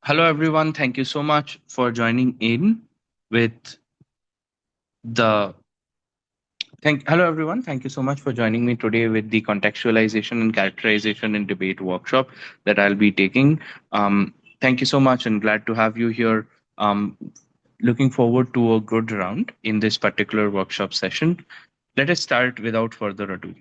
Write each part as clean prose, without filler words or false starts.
Hello, everyone. Thank you so much for joining in with the hello everyone. Thank you so much for joining me today with the contextualization and characterization and debate workshop that I'll be taking. Thank you so much and glad to have you here. Um, Looking forward to a good round in this particular workshop session. Let us start without further ado.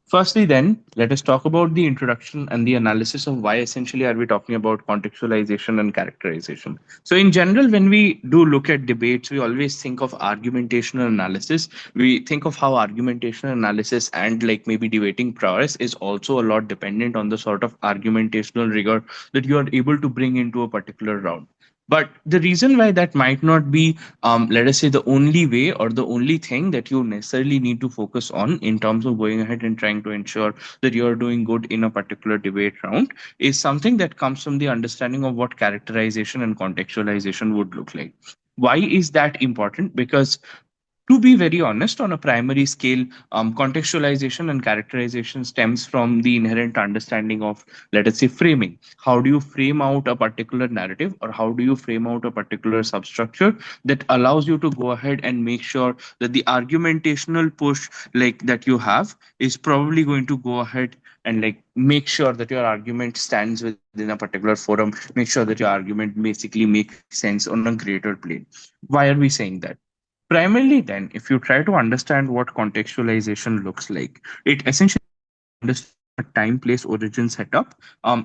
Firstly, then, let us talk about the introduction and the analysis of why essentially are we talking about contextualization and characterization. So, in general, when we do look at debates, we always think of argumentational analysis. We think of how argumentational analysis and like maybe debating prowess is also a lot dependent on the sort of argumentational rigor that you are able to bring into a particular round. But the reason why that might not be let us say the only way or the only thing that you necessarily need to focus on in terms of going ahead and trying to ensure that you're doing good in a particular debate round is something that comes from the understanding of what characterization and contextualization would look like. Why is that important? Because to be very honest, on a primary scale, contextualization and characterization stems from the inherent understanding of, let us say, framing. How do you frame out a particular narrative, or how do you frame out a particular substructure that allows you to go ahead and make sure that the argumentational push like that you have is probably going to go ahead and like make sure that your argument stands within a particular forum, make sure that your argument basically makes sense on a greater plane. Why are we saying that? Primarily, then, if you try to understand what contextualization looks like, it essentially understands a time, place, origin setup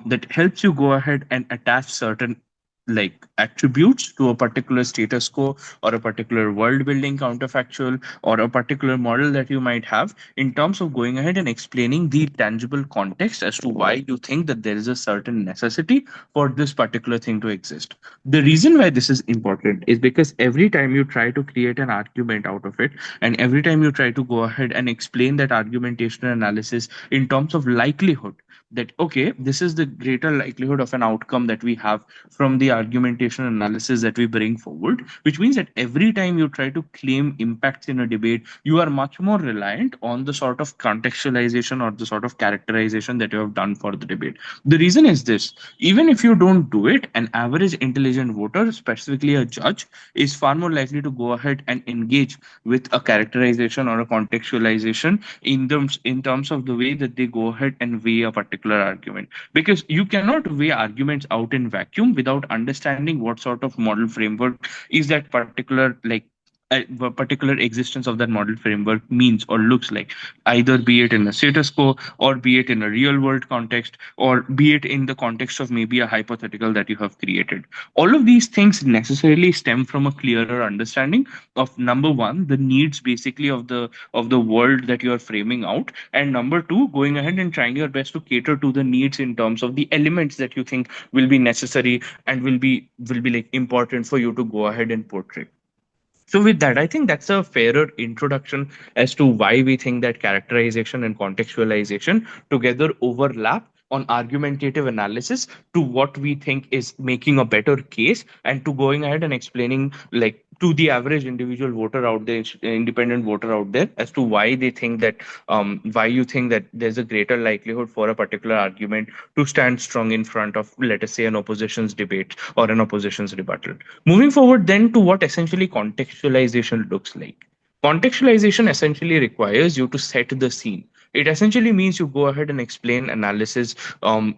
that helps you go ahead and attach certain like attributes to a particular status quo or a particular world building counterfactual or a particular model that you might have in terms of going ahead and explaining the tangible context as to why you think that there is a certain necessity for this particular thing to exist. The reason why this is important is because every time you try to create an argument out of it, and every time you try to go ahead and explain that argumentation analysis in terms of likelihood, that okay, this is the greater likelihood of an outcome that we have from the argumentation analysis that we bring forward, which means that every time you try to claim impacts in a debate, you are much more reliant on the sort of contextualization or the sort of characterization that you have done for the debate. The reason is this: even if you don't do it, an average intelligent voter, specifically a judge, is far more likely to go ahead and engage with a characterization or a contextualization in terms of the way that they go ahead and weigh a particular argument, because you cannot weigh arguments out in vacuum without understanding what sort of model framework is that particular like a particular existence of that model framework means or looks like, either be it in a status quo or be it in a real world context or be it in the context of maybe a hypothetical that you have created. All of these things necessarily stem from a clearer understanding of, number one, the needs basically of the world that you are framing out, and number two, going ahead and trying your best to cater to the needs in terms of the elements that you think will be necessary and will be like important for you to go ahead and portray. So with that, I think that's a fairer introduction as to why we think that characterization and contextualization together overlap on argumentative analysis to what we think is making a better case, and to going ahead and explaining like to the average individual voter out there, independent voter out there, as to why they think that why you think that there's a greater likelihood for a particular argument to stand strong in front of, let us say, an opposition's debate or an opposition's rebuttal. Moving forward, then, to what essentially contextualization looks like. Contextualization essentially requires you to set the scene. It essentially means you go ahead and explain analysis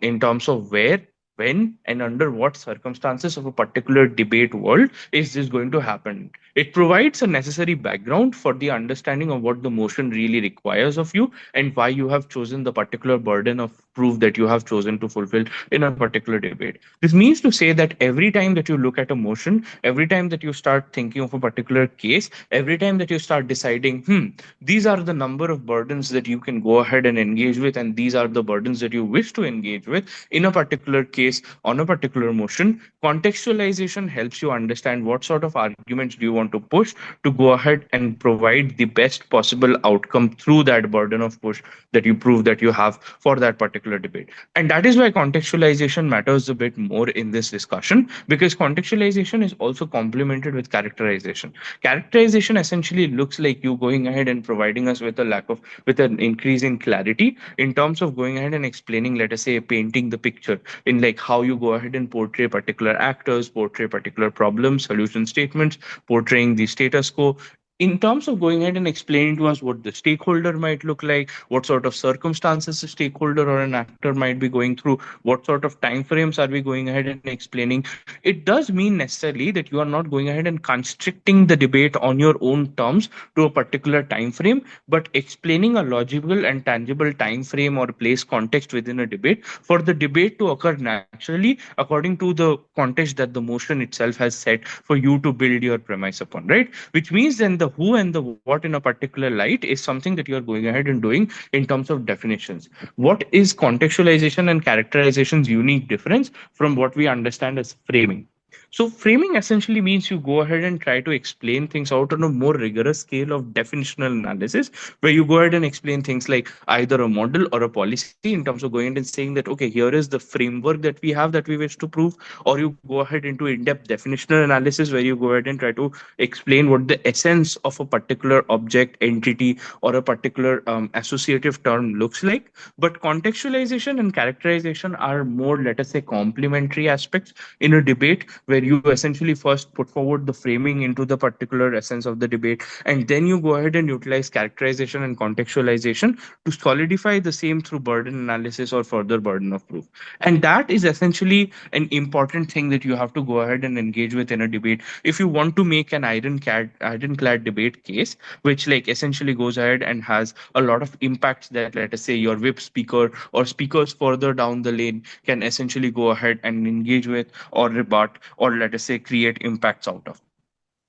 in terms of where, when, and under what circumstances of a particular debate world is this going to happen. It provides a necessary background for the understanding of what the motion really requires of you and why you have chosen the particular burden of proof that you have chosen to fulfill in a particular debate. This means to say that every time that you look at a motion, every time that you start thinking of a particular case, every time that you start deciding, these are the number of burdens that you can go ahead and engage with, and these are the burdens that you wish to engage with in a particular case on a particular motion, contextualization helps you understand what sort of arguments do you want to push to go ahead and provide the best possible outcome through that burden of push that you prove that you have for that particular particular debate. And that is why contextualization matters a bit more in this discussion, because contextualization is also complemented with characterization. Characterization essentially looks like you going ahead and providing us with a lack of with an increase in clarity in terms of going ahead and explaining, let us say, painting the picture in like how you go ahead and portray particular actors, portray particular problems, solution statements, portraying the status quo, in terms of going ahead and explaining to us what the stakeholder might look like, what sort of circumstances a stakeholder or an actor might be going through, what sort of time frames are we going ahead and explaining. It does mean necessarily that you are not going ahead and constricting the debate on your own terms to a particular time frame, but explaining a logical and tangible time frame or place context within a debate for the debate to occur naturally according to the context that the motion itself has set for you to build your premise upon, right? Which means then the who and the what in a particular light is something that you are going ahead and doing in terms of definitions. What is contextualization and characterization's unique difference from what we understand as framing? So, framing essentially means you go ahead and try to explain things out on a more rigorous scale of definitional analysis, where you go ahead and explain things like either a model or a policy in terms of going ahead and saying that, okay, here is the framework that we have that we wish to prove, or you go ahead into in depth definitional analysis where you go ahead and try to explain what the essence of a particular object, entity, or a particular associative term looks like. But contextualization and characterization are more, let us say, complementary aspects in a debate, where you essentially first put forward the framing into the particular essence of the debate, and then you go ahead and utilize characterization and contextualization to solidify the same through burden analysis or further burden of proof. And that is essentially an important thing that you have to go ahead and engage with in a debate if you want to make an ironclad debate case, which like essentially goes ahead and has a lot of impacts that, let us say, your whip speaker or speakers further down the lane can essentially go ahead and engage with or rebut, or let us say create impacts out of.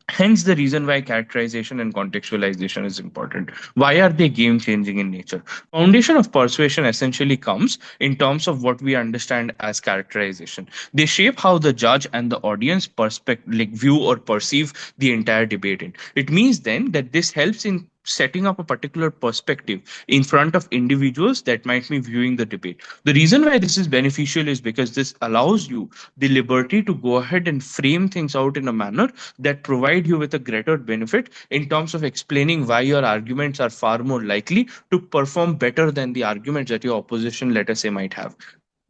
Hence the reason why characterization and contextualization is important. Why are they game changing in nature? Foundation of persuasion essentially comes in terms of what we understand as characterization. They shape how the judge and the audience like view or perceive the entire debate in. It means then that this helps in setting up a particular perspective in front of individuals that might be viewing the debate. The reason why this is beneficial is because this allows you the liberty to go ahead and frame things out in a manner that provide you with a greater benefit in terms of explaining why your arguments are far more likely to perform better than the arguments that your opposition, let us say, might have.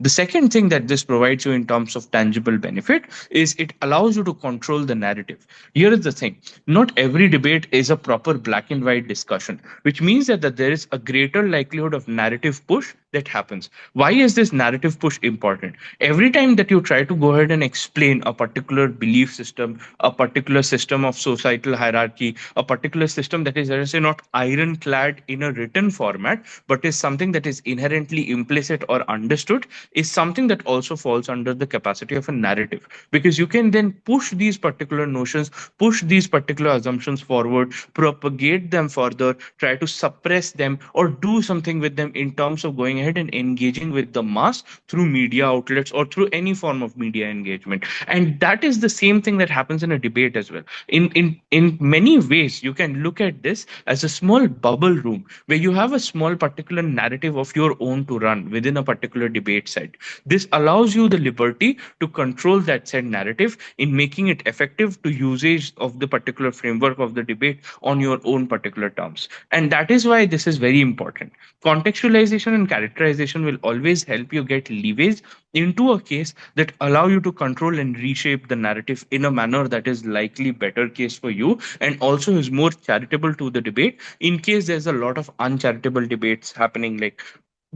The second thing that this provides you in terms of tangible benefit is it allows you to control the narrative. Here is the thing: not every debate is a proper black and white discussion, which means that there is a greater likelihood of narrative push that happens. Why is this narrative push important? Every time that you try to go ahead and explain a particular belief system, a particular system of societal hierarchy, a particular system that is, let us say, not ironclad in a written format, but is something that is inherently implicit or understood, is something that also falls under the capacity of a narrative, because you can then push these particular notions, push these particular assumptions forward, propagate them further, try to suppress them, or do something with them in terms of going ahead and engaging with the mass through media outlets or through any form of media engagement. And that is the same thing that happens in a debate as well. In many ways, you can look at this as a small bubble room where you have a small particular narrative of your own to run within a particular debate site. This allows you the liberty to control that said narrative in making it effective to usage of the particular framework of the debate on your own particular terms. And that is why this is very important. Contextualization and characterization will always help you get leverage into a case that allow you to control and reshape the narrative in a manner that is likely better case for you, and also is more charitable to the debate in case there's a lot of uncharitable debates happening, like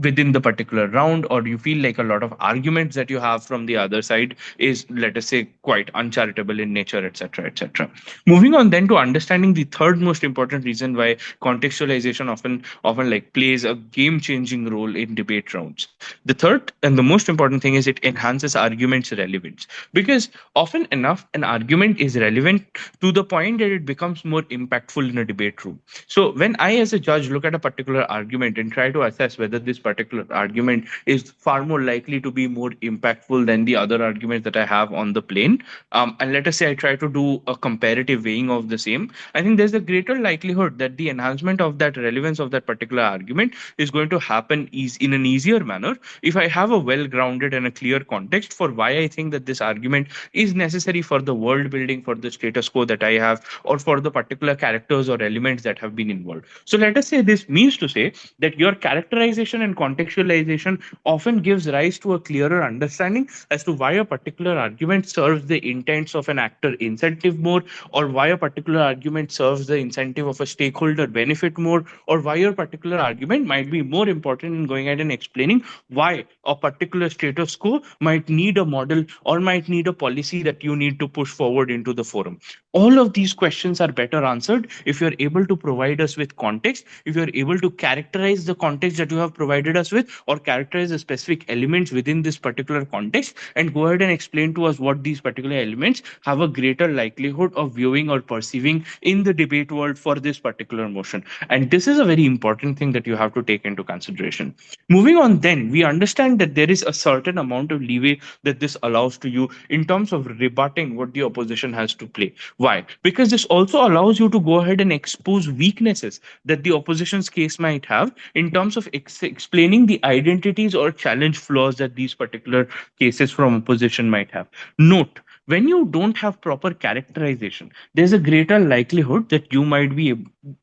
within the particular round, or you feel like a lot of arguments that you have from the other side is, let us say, quite uncharitable in nature, etc., etc. Moving on then to understanding the third most important reason why contextualization often like plays a game changing role in debate rounds. The third and the most important thing is it enhances arguments relevance, because often enough an argument is relevant to the point that it becomes more impactful in a debate room. So when I as a judge look at a particular argument and try to assess whether this particular argument is far more likely to be more impactful than the other arguments that I have on the plane. And let us say I try to do a comparative weighing of the same, I think there's a greater likelihood that the enhancement of that relevance of that particular argument is going to happen in an easier manner if I have a well grounded and a clear context for why I think that this argument is necessary for the world building, for the status quo that I have, or for the particular characters or elements that have been involved. So let us say this means to say that your characterization and contextualization often gives rise to a clearer understanding as to why a particular argument serves the intents of an actor incentive more, or why a particular argument serves the incentive of a stakeholder benefit more, or why a particular argument might be more important in going ahead and explaining why a particular status quo might need a model or might need a policy that you need to push forward into the forum. All of these questions are better answered if you're able to provide us with context, if you're able to characterize the context that you have provided us with, or characterize the specific elements within this particular context, and go ahead and explain to us what these particular elements have a greater likelihood of viewing or perceiving in the debate world for this particular motion. And this is a very important thing that you have to take into consideration. Moving on, then, we understand that there is a certain amount of leeway that this allows to you in terms of rebutting what the opposition has to play. Why? Because this also allows you to go ahead and expose weaknesses that the opposition's case might have in terms of explaining the identities or challenge flaws that these particular cases from opposition might have. Note, when you don't have proper characterization, there's a greater likelihood that you might be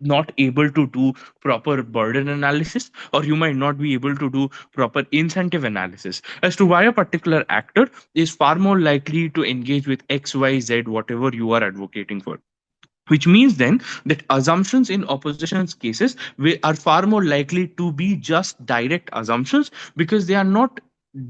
not able to do proper burden analysis, or you might not be able to do proper incentive analysis as to why a particular actor is far more likely to engage with XYZ, whatever you are advocating for. Which means then that assumptions in opposition's cases are far more likely to be just direct assumptions, because they are not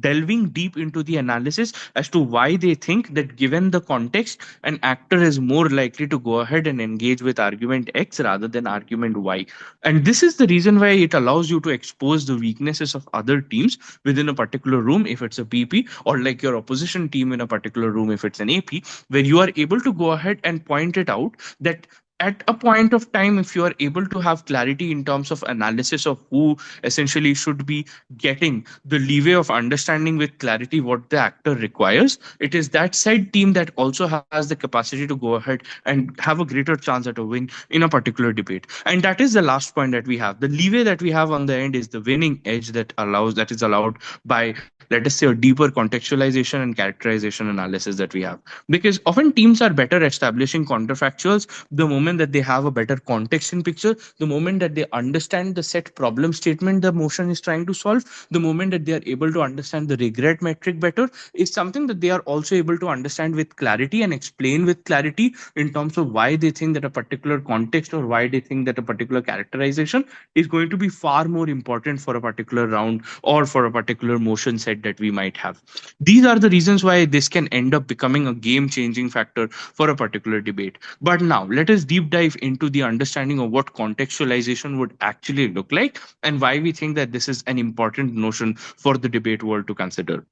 delving deep into the analysis as to why they think that given the context, an actor is more likely to go ahead and engage with argument X rather than argument Y. And this is the reason why it allows you to expose the weaknesses of other teams within a particular room if it's a PP, or like your opposition team in a particular room if it's an AP, where you are able to go ahead and point it out that at a point of time, if you are able to have clarity in terms of analysis of who essentially should be getting the leeway of understanding with clarity what the actor requires, it is that said team that also has the capacity to go ahead and have a greater chance at a win in a particular debate. And that is the last point that we have. The leeway that we have on the end is the winning edge that is allowed by, let us say, a deeper contextualization and characterization analysis that we have. Because often teams are better establishing counterfactuals the moment that they have a better context in picture, the moment that they understand the set problem statement the motion is trying to solve, the moment that they are able to understand the regret metric better, is something that they are also able to understand with clarity and explain with clarity in terms of why they think that a particular context or why they think that a particular characterization is going to be far more important for a particular round or for a particular motion set that we might have. These are the reasons why this can end up becoming a game changing factor for a particular debate. But now let us deep dive into the understanding of what contextualization would actually look like and why we think that this is an important notion for the debate world to consider.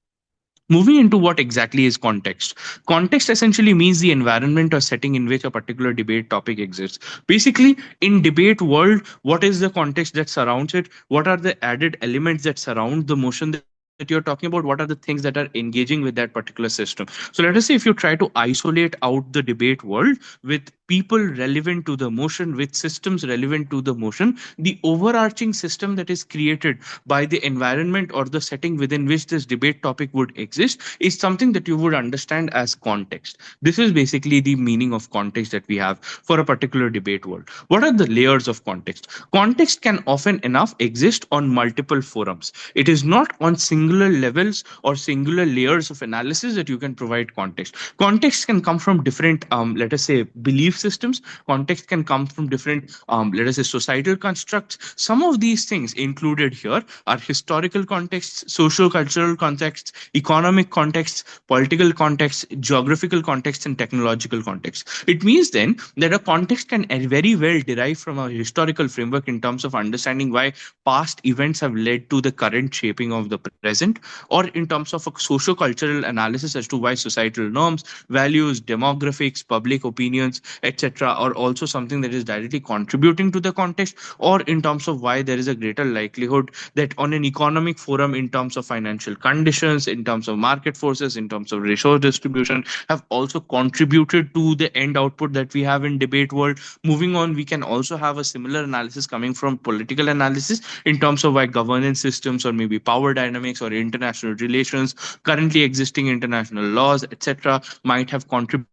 Moving into what exactly is context. Context essentially means the environment or setting in which a particular debate topic exists. Basically, in debate world, what is the context that surrounds it? What are the added elements that surround the motion that you're talking about? What are the things that are engaging with that particular system? So let us say if you try to isolate out the debate world with people relevant to the motion, with systems relevant to the motion, the overarching system that is created by the environment or the setting within which this debate topic would exist is something that you would understand as context. This is basically the meaning of context that we have for a particular debate world. What are the layers of context? Context can often enough exist on multiple forums. It is not on singular levels or singular layers of analysis that you can provide context. Context can come from different, let us say, belief systems. Context can come from different, let us say, societal constructs. Some of these things included here are historical contexts, socio-cultural contexts, economic contexts, political contexts, geographical contexts, and technological contexts. It means then that a context can very well derive from a historical framework in terms of understanding why past events have led to the current shaping of the present, present, or in terms of a socio-cultural analysis as to why societal norms, values, demographics, public opinions, etc., are also something that is directly contributing to the context, or in terms of why there is a greater likelihood that on an economic forum, in terms of financial conditions, in terms of market forces, in terms of resource distribution, have also contributed to the end output that we have in debate world. Moving on, we can also have a similar analysis coming from political analysis in terms of why governance systems or maybe power dynamics or international relations, currently existing international laws, etc., might have contributed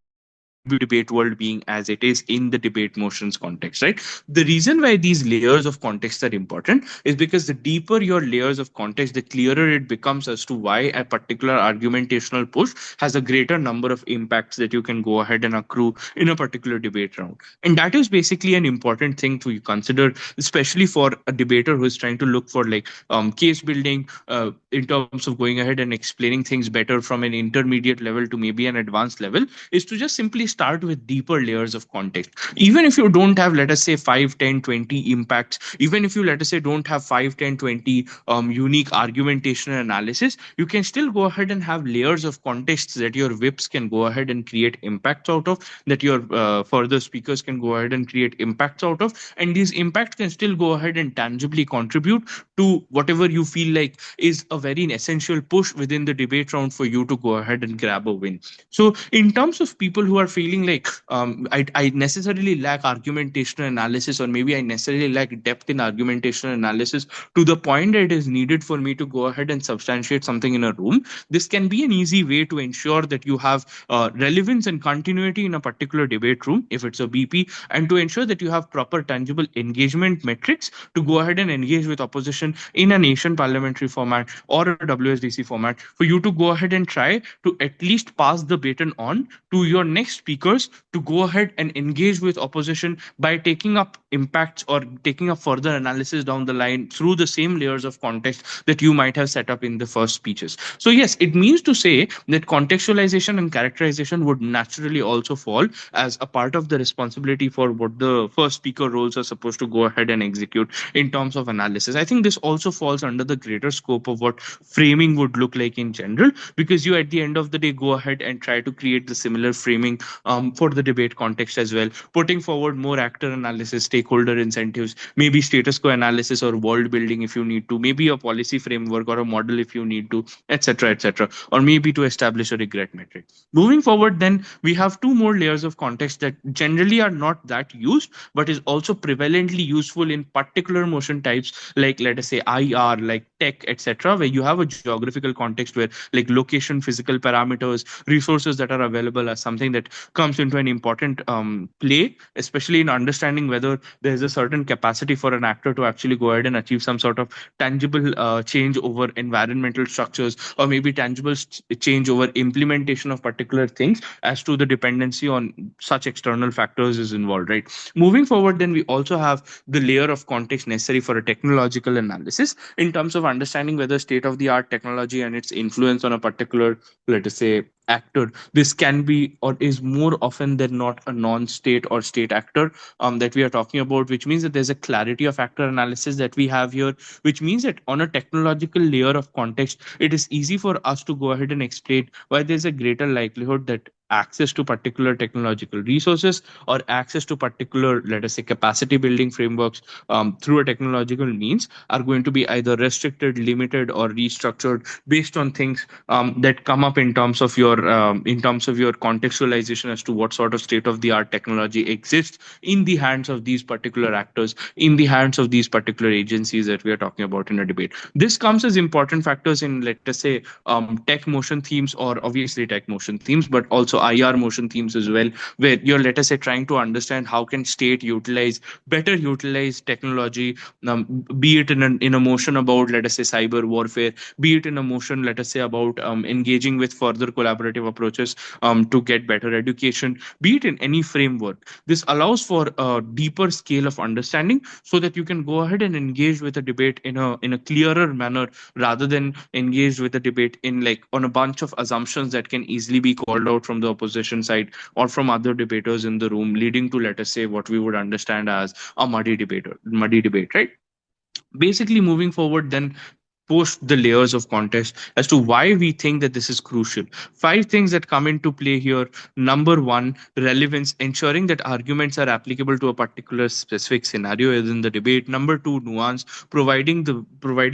debate world being as it is in the debate motions context, right? The reason why these layers of context are important is because the deeper your layers of context, the clearer it becomes as to why a particular argumentational push has a greater number of impacts that you can go ahead and accrue in a particular debate round. And that is basically an important thing to consider, especially for a debater who is trying to look for like case building in terms of going ahead and explaining things better from an intermediate level to maybe an advanced level, is to just simply start with deeper layers of context. Even if you don't have, let us say, 5, 10, 20 impacts, even if you, let us say, don't have 5, 10, 20 unique argumentation analysis, you can still go ahead and have layers of contexts that your whips can go ahead and create impacts out of, that your further speakers can go ahead and create impacts out of. And these impacts can still go ahead and tangibly contribute to whatever you feel like is a very essential push within the debate round for you to go ahead and grab a win. So, in terms of people who are feeling like I necessarily lack argumentation analysis, or maybe I necessarily lack depth in argumentation analysis to the point that it is needed for me to go ahead and substantiate something in a room, this can be an easy way to ensure that you have relevance and continuity in a particular debate room, if it's a BP, and to ensure that you have proper tangible engagement metrics to go ahead and engage with opposition in a nation parliamentary format or a WSDC format, for you to go ahead and try to at least pass the baton on to your next speakers to go ahead and engage with opposition by taking up impacts or taking up further analysis down the line through the same layers of context that you might have set up in the first speeches. So yes, it means to say that contextualization and characterization would naturally also fall as a part of the responsibility for what the first speaker roles are supposed to go ahead and execute in terms of analysis. I think this also falls under the greater scope of what framing would look like in general, because you at the end of the day go ahead and try to create the similar framing for the debate context as well, putting forward more actor analysis, stakeholder incentives, maybe status quo analysis or world building if you need to, maybe a policy framework or a model if you need to, etc., etc., or maybe to establish a regret metric. Moving forward, then we have two more layers of context that generally are not that used, but is also prevalently useful in particular motion types, like let us say IR, like tech, etc., where you have a geographical context where like location, physical parameters, resources that are available as something that comes into an important play, especially in understanding whether there's a certain capacity for an actor to actually go ahead and achieve some sort of tangible change over environmental structures, or maybe tangible change over implementation of particular things as to the dependency on such external factors is involved, right? Moving forward, then we also have the layer of context necessary for a technological analysis in terms of understanding whether state of the art technology and its influence on a particular, let us say, actor. This can be or is more often than not a non-state or state actor that we are talking about, which means that there's a clarity of actor analysis that we have here, which means that on a technological layer of context, it is easy for us to go ahead and explain why there's a greater likelihood that access to particular technological resources or access to particular, let us say, capacity building frameworks through a technological means are going to be either restricted, limited, or restructured based on things that come up in terms of your contextualization as to what sort of state of the art technology exists in the hands of these particular actors, in the hands of these particular agencies that we are talking about in a debate. This comes as important factors in, let us say, tech motion themes, or obviously tech motion themes, but also IR motion themes as well, where you're, let us say, trying to understand how can state better utilize technology, be it in a motion about, let us say, cyber warfare, be it in a motion, let us say, about engaging with further collaborative approaches to get better education, be it in any framework. This allows for a deeper scale of understanding so that you can go ahead and engage with a debate in a clearer manner, rather than engage with a debate in like on a bunch of assumptions that can easily be called out from the opposition side or from other debaters in the room, leading to, let us say, what we would understand as a muddy debate, right? Basically, moving forward, then post the layers of context as to why we think that this is crucial. Five things that come into play here. Number one, relevance, ensuring that arguments are applicable to a particular specific scenario within the debate. Number two, nuance, providing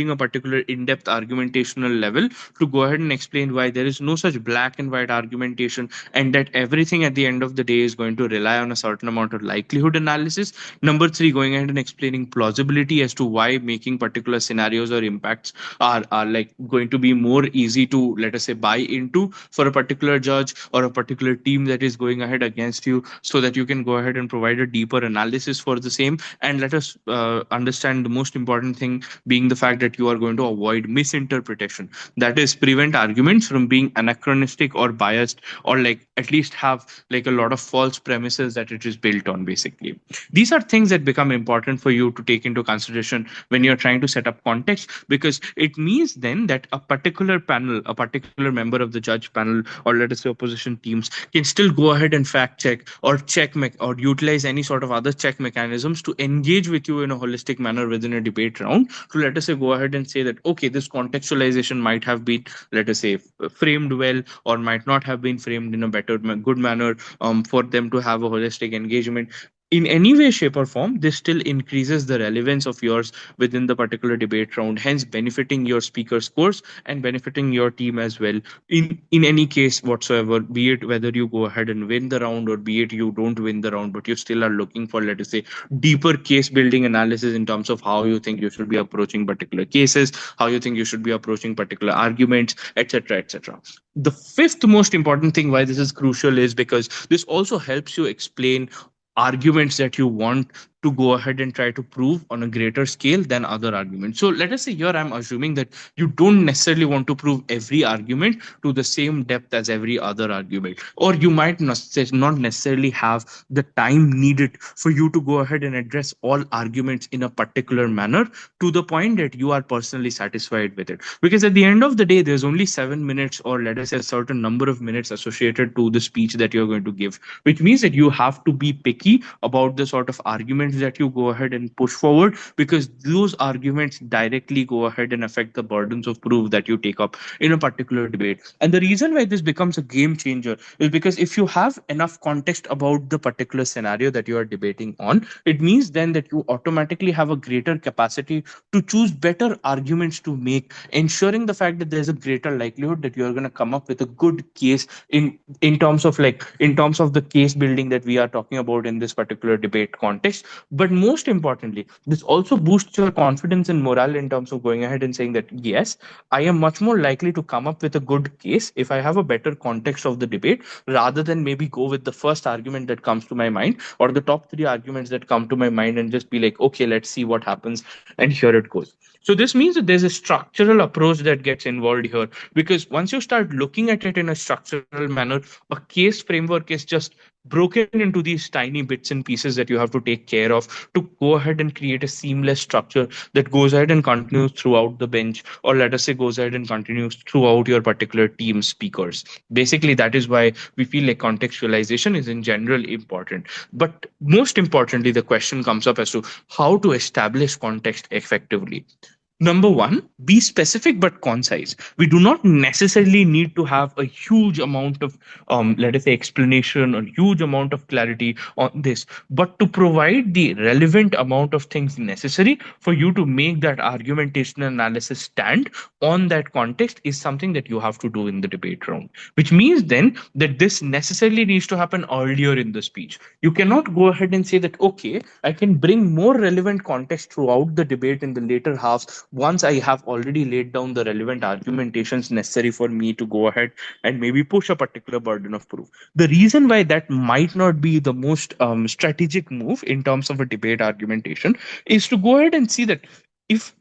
a particular in-depth argumentational level to go ahead and explain why there is no such black and white argumentation, and that everything at the end of the day is going to rely on a certain amount of likelihood analysis. Number three, going ahead and explaining plausibility as to why making particular scenarios or impacts are like going to be more easy to, let us say, buy into for a particular judge or a particular team that is going ahead against you, so that you can go ahead and provide a deeper analysis for the same. And let us understand the most important thing being the fact that you are going to avoid misinterpretation, that is prevent arguments from being anachronistic or biased, or like at least have like a lot of false premises that it is built on. Basically, these are things that become important for you to take into consideration when you're trying to set up context, because it means then that a particular panel, a particular member of the judge panel, or let us say opposition teams, can still go ahead and fact check or or utilize any sort of other check mechanisms to engage with you in a holistic manner within a debate round, to, let us say, go ahead and say that okay, this contextualization might have been, let us say, framed well, or might not have been framed in a good manner, for them to have a holistic engagement. In any way, shape, or form, this still increases the relevance of yours within the particular debate round, hence benefiting your speaker scores and benefiting your team as well. In any case whatsoever, be it whether you go ahead and win the round, or be it you don't win the round, but you still are looking for, let us say, deeper case building analysis in terms of how you think you should be approaching particular cases, how you think you should be approaching particular arguments, etc., etc. The fifth most important thing why this is crucial is because this also helps you explain arguments that you want to go ahead and try to prove on a greater scale than other arguments. So let us say here I'm assuming that you don't necessarily want to prove every argument to the same depth as every other argument, or you might not necessarily have the time needed for you to go ahead and address all arguments in a particular manner to the point that you are personally satisfied with it. Because at the end of the day, there's only 7 minutes, or let us say a certain number of minutes associated to the speech that you're going to give, which means that you have to be picky about the sort of arguments that you go ahead and push forward, because those arguments directly go ahead and affect the burdens of proof that you take up in a particular debate. And the reason why this becomes a game changer is because if you have enough context about the particular scenario that you are debating on, it means then that you automatically have a greater capacity to choose better arguments to make, ensuring the fact that there's a greater likelihood that you're going to come up with a good case in terms of the case building that we are talking about in this particular debate context. But most importantly, this also boosts your confidence and morale in terms of going ahead and saying that yes, I am much more likely to come up with a good case if I have a better context of the debate, rather than maybe go with the first argument that comes to my mind, or the top three arguments that come to my mind, and just be like, okay, let's see what happens, and here it goes. So this means that there's a structural approach that gets involved here, because once you start looking at it in a structural manner, a case framework is just broken into these tiny bits and pieces that you have to take care of to go ahead and create a seamless structure that goes ahead and continues throughout the bench, or let us say goes ahead and continues throughout your particular team speakers. Basically, that is why we feel like contextualization is in general important. But most importantly, the question comes up as to how to establish context effectively. Number one, be specific but concise. We do not necessarily need to have a huge amount of, let us say, explanation or huge amount of clarity on this, but to provide the relevant amount of things necessary for you to make that argumentation analysis stand on that context is something that you have to do in the debate round. Which means then that this necessarily needs to happen earlier in the speech. You cannot go ahead and say that, okay, I can bring more relevant context throughout the debate in the later halves once I have already laid down the relevant argumentations necessary for me to go ahead and maybe push a particular burden of proof. The reason why that might not be the most strategic move in terms of a debate argumentation is to go ahead and see that if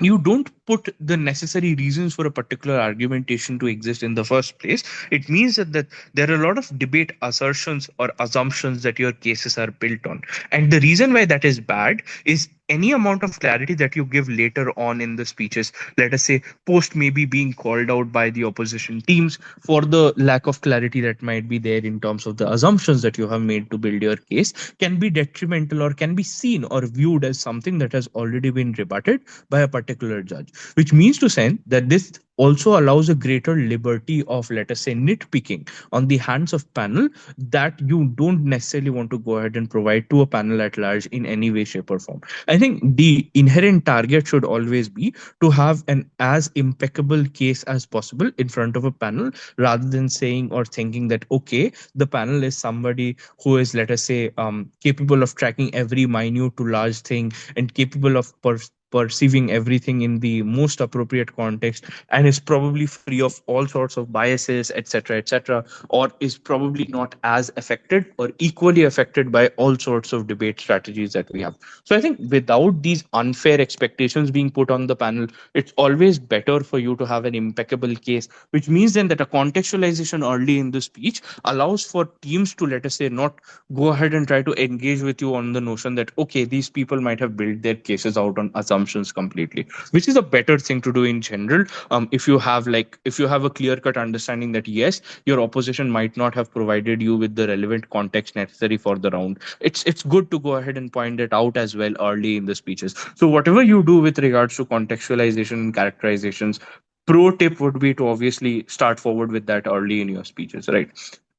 you don't put the necessary reasons for a particular argumentation to exist in the first place, it means that there are a lot of debate assertions or assumptions that your cases are built on. And the reason why that is bad is any amount of clarity that you give later on in the speeches, let us say post maybe being called out by the opposition teams for the lack of clarity that might be there in terms of the assumptions that you have made to build your case, can be detrimental or can be seen or viewed as something that has already been rebutted by a particular judge, which means to say that this also allows a greater liberty of, let us say, nitpicking on the hands of panel that you don't necessarily want to go ahead and provide to a panel at large in any way, shape, or form. I think the inherent target should always be to have an as impeccable case as possible in front of a panel, rather than saying or thinking that, okay, the panel is somebody who is, let us say, capable of tracking every minute to large thing and capable of perceiving everything in the most appropriate context, and is probably free of all sorts of biases, etc., etc., or is probably not as affected or equally affected by all sorts of debate strategies that we have. So I think without these unfair expectations being put on the panel, it's always better for you to have an impeccable case, which means then that a contextualization early in the speech allows for teams to, let us say, not go ahead and try to engage with you on the notion that, okay, these people might have built their cases out on assumptions completely, which is a better thing to do in general. If you have if you have a clear cut understanding that yes, your opposition might not have provided you with the relevant context necessary for the round, it's good to go ahead and point it out as well early in the speeches. So whatever you do with regards to contextualization and characterizations, pro tip would be to obviously start forward with that early in your speeches, right?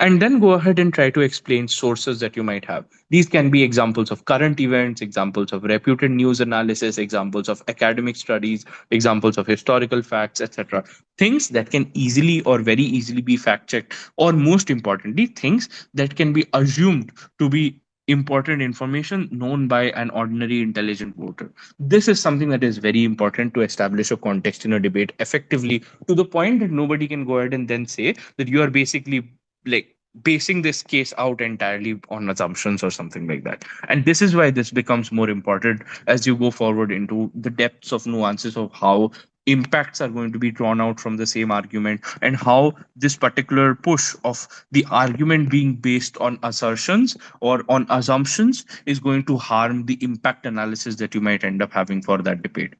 And then go ahead and try to explain sources that you might have. These can be examples of current events, examples of reputed news analysis, examples of academic studies, examples of historical facts, etc. Things that can easily or very easily be fact checked, or most importantly, things that can be assumed to be important information known by an ordinary intelligent voter. This is something that is very important to establish a context in a debate effectively, to the point that nobody can go ahead and then say that you are basically like basing this case out entirely on assumptions or something like that. And this is why this becomes more important as you go forward into the depths of nuances of how impacts are going to be drawn out from the same argument, and how this particular push of the argument being based on assertions or on assumptions is going to harm the impact analysis that you might end up having for that debate.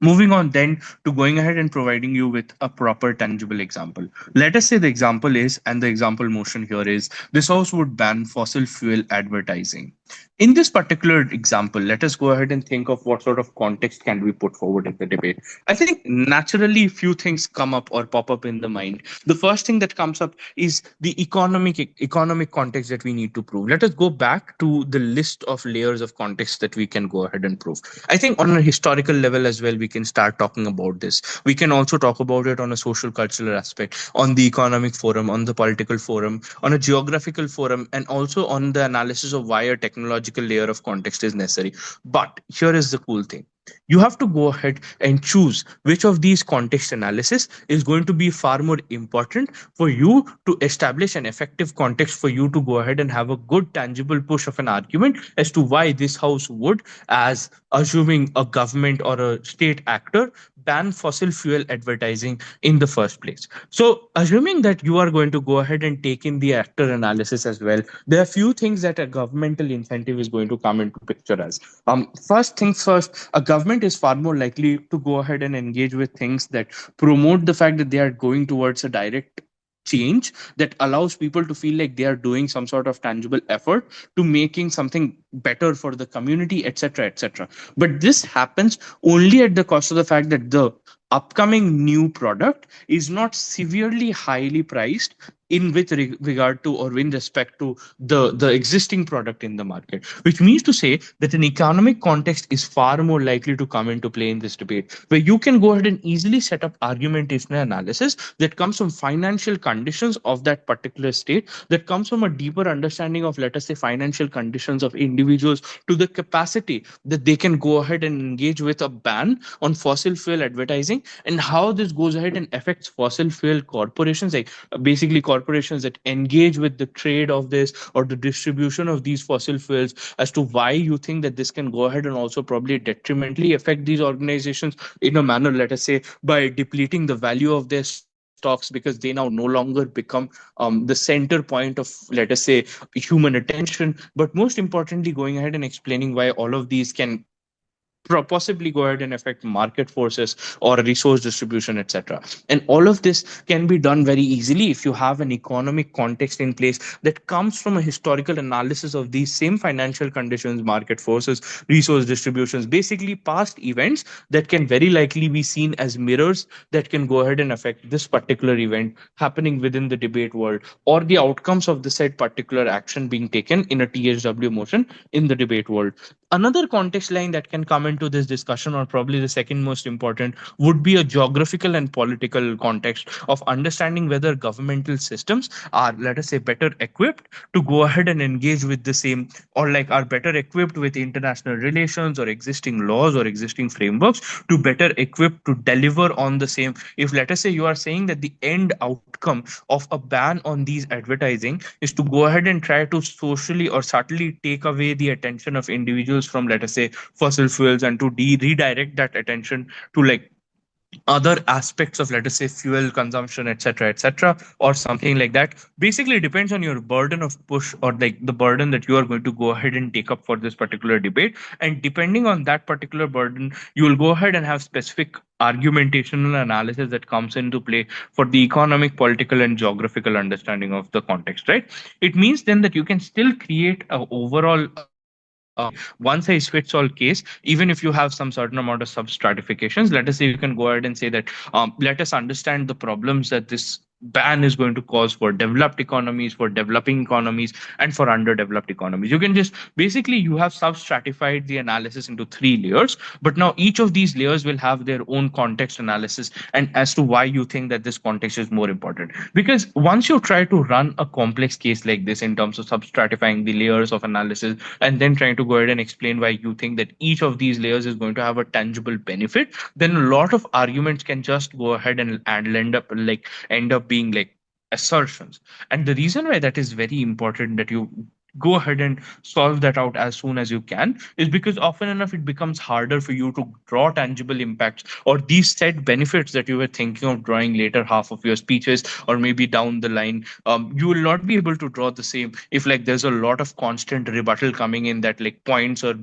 Moving on then to going ahead and providing you with a proper tangible example. Let us say the example is, and the example motion here is, this house would ban fossil fuel advertising. In this particular example, let us go ahead and think of what sort of context can we put forward in the debate. I think naturally few things come up or pop up in the mind. The first thing that comes up is the economic context that we need to prove. Let us go back to the list of layers of context that we can go ahead and prove. I think on a historical level as well, we can start talking about this. We can also talk about it on a social cultural aspect, on the economic forum, on the political forum, on a geographical forum, and also on the analysis of why a technological layer of context is necessary. But here is the cool thing. You have to go ahead and choose which of these context analysis is going to be far more important for you to establish an effective context for you to go ahead and have a good tangible push of an argument as to why this house would, as assuming a government or a state actor, ban fossil fuel advertising in the first place. So assuming that you are going to go ahead and take in the actor analysis as well, there are few things that a governmental incentive is going to come into picture as. First things first, a government is far more likely to go ahead and engage with things that promote the fact that they are going towards a direct change that allows people to feel like they are doing some sort of tangible effort to making something better for the community, etc., etc. But this happens only at the cost of the fact that the upcoming new product is not severely highly priced in with regard to or in respect to the existing product in the market, which means to say that an economic context is far more likely to come into play in this debate, where you can go ahead and easily set up argumentation analysis that comes from financial conditions of that particular state, that comes from a deeper understanding of, let us say, financial conditions of individuals, to the capacity that they can go ahead and engage with a ban on fossil fuel advertising, and how this goes ahead and affects fossil fuel corporations, like basically corporations that engage with the trade of this or the distribution of these fossil fuels, as to why you think that this can go ahead and also probably detrimentally affect these organizations in a manner, let us say, by depleting the value of their stocks, because they now no longer become the center point of, let us say, human attention. But most importantly, going ahead and explaining why all of these can possibly go ahead and affect market forces or resource distribution, etc. And all of this can be done very easily if you have an economic context in place that comes from a historical analysis of these same financial conditions, market forces, resource distributions, basically past events that can very likely be seen as mirrors that can go ahead and affect this particular event happening within the debate world, or the outcomes of the said particular action being taken in a THW motion in the debate world. Another context line that can come into this discussion, or probably the second most important, would be a geographical and political context of understanding whether governmental systems are, let us say, better equipped to go ahead and engage with the same, or like are better equipped with international relations or existing laws or existing frameworks to better equipped to deliver on the same. If, let us say, you are saying that the end outcome of a ban on these advertising is to go ahead and try to socially or subtly take away the attention of individuals from, let us say, fossil fuels, and to redirect that attention to like other aspects of, let us say, fuel consumption, etc., etc., or something like that. Basically, it depends on your burden of push, or like the burden that you are going to go ahead and take up for this particular debate. And depending on that particular burden, you will go ahead and have specific argumentation and analysis that comes into play for the economic, political, and geographical understanding of the context, right? It means then that you can still create a overall one size fits all case, even if you have some certain amount of sub stratifications. Let us say you can go ahead and say that, let us understand the problems that this ban is going to cause for developed economies, for developing economies, and for underdeveloped economies. You can just basically, you have sub stratified the analysis into three layers, but now each of these layers will have their own context analysis and as to why you think that this context is more important. Because once you try to run a complex case like this in terms of sub stratifying the layers of analysis and then trying to go ahead and explain why you think that each of these layers is going to have a tangible benefit, then a lot of arguments can just go ahead and end up being like assertions. And the reason why that is very important that you go ahead and solve that out as soon as you can is because often enough it becomes harder for you to draw tangible impacts or these set benefits that you were thinking of drawing later half of your speeches, or maybe down the line. You will not be able to draw the same if like there's a lot of constant rebuttal coming in that like points or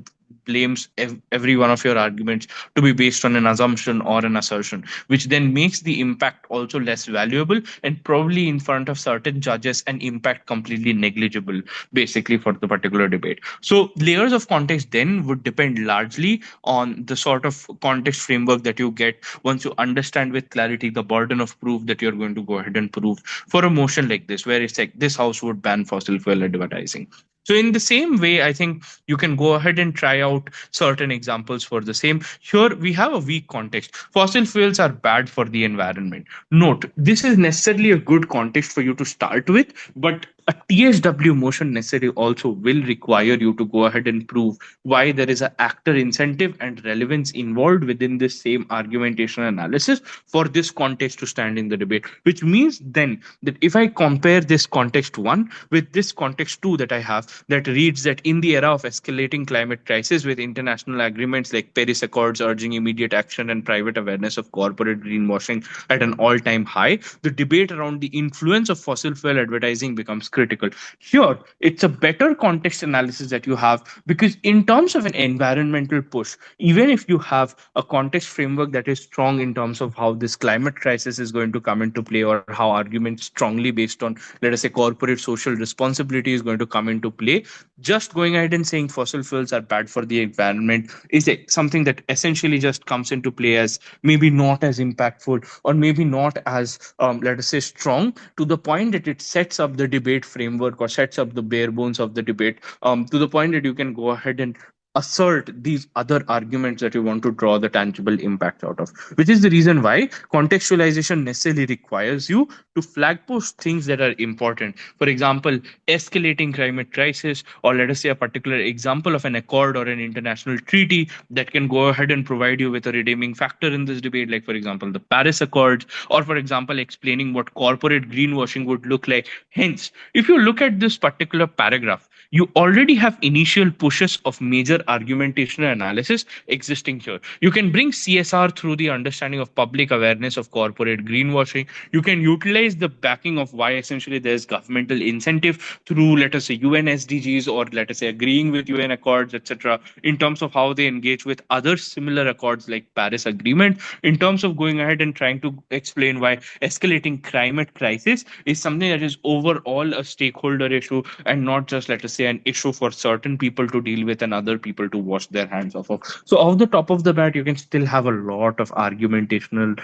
blames every one of your arguments to be based on an assumption or an assertion, which then makes the impact also less valuable and probably in front of certain judges an impact completely negligible basically for the particular debate. So layers of context then would depend largely on the sort of context framework that you get once you understand with clarity the burden of proof that you're going to go ahead and prove for a motion like this, where it's like this house would ban fossil fuel advertising. So in the same way, I think you can go ahead and try out certain examples for the same. Here we have a weak context. Fossil fuels are bad for the environment. Note, this is necessarily a good context for you to start with, but a TSW motion necessarily also will require you to go ahead and prove why there is an actor incentive and relevance involved within this same argumentation analysis for this context to stand in the debate. Which means then that if I compare this context one with this context two that I have, that reads that in the era of escalating climate crisis with international agreements like Paris Accords urging immediate action and private awareness of corporate greenwashing at an all-time high, the debate around the influence of fossil fuel advertising becomes critical. Here, it's a better context analysis that you have because in terms of an environmental push, even if you have a context framework that is strong in terms of how this climate crisis is going to come into play, or how arguments strongly based on, let us say, corporate social responsibility is going to come into play, just going ahead and saying fossil fuels are bad for the environment is something that essentially just comes into play as maybe not as impactful, or maybe not as let us say strong, to the point that it sets up the debate framework or sets up the bare bones of the debate, to the point that you can go ahead and assert these other arguments that you want to draw the tangible impact out of, which is the reason why contextualization necessarily requires you to flag post things that are important. For example, escalating climate crisis, or let us say a particular example of an accord or an international treaty that can go ahead and provide you with a redeeming factor in this debate, like for example the Paris Accords, or for example explaining what corporate greenwashing would look like. Hence, if you look at this particular paragraph, you already have initial pushes of major argumentational analysis existing here. You can bring CSR through the understanding of public awareness of corporate greenwashing. You can utilize the backing of why essentially there's governmental incentive through, let us say, UN SDGs, or let us say agreeing with UN accords, etc., in terms of how they engage with other similar accords like Paris Agreement, in terms of going ahead and trying to explain why escalating climate crisis is something that is overall a stakeholder issue and not just, let us say, an issue for certain people to deal with and other people to wash their hands off of. So off the top of the bat, you can still have a lot of argumentational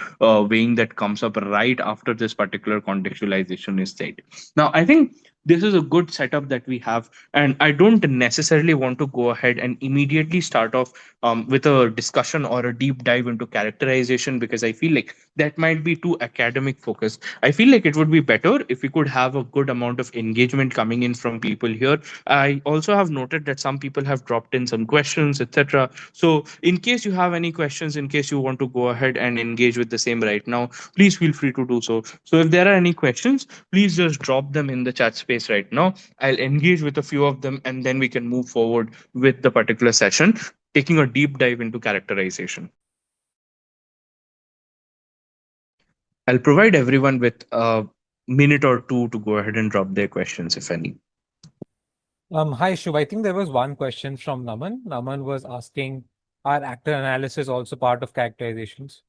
weighing that comes up right after this particular contextualization is said. Now, I think this is a good setup that we have, and I don't necessarily want to go ahead and immediately start off with a discussion or a deep dive into characterization, because I feel like that might be too academic focused. I feel like it would be better if we could have a good amount of engagement coming in from people here. I also have noted that some people have dropped in some questions, etc. So, in case you have any questions, in case you want to go ahead and engage with the same right now, please feel free to do so. So, if there are any questions, please just drop them in the chat space right now. I'll engage with a few of them and then we can move forward with the particular session, taking a deep dive into characterization. I'll provide everyone with a minute or two to go ahead and drop their questions, if any. Hi, Shuv. I think there was one question from Naman. Naman was asking, are actor analysis also part of characterizations?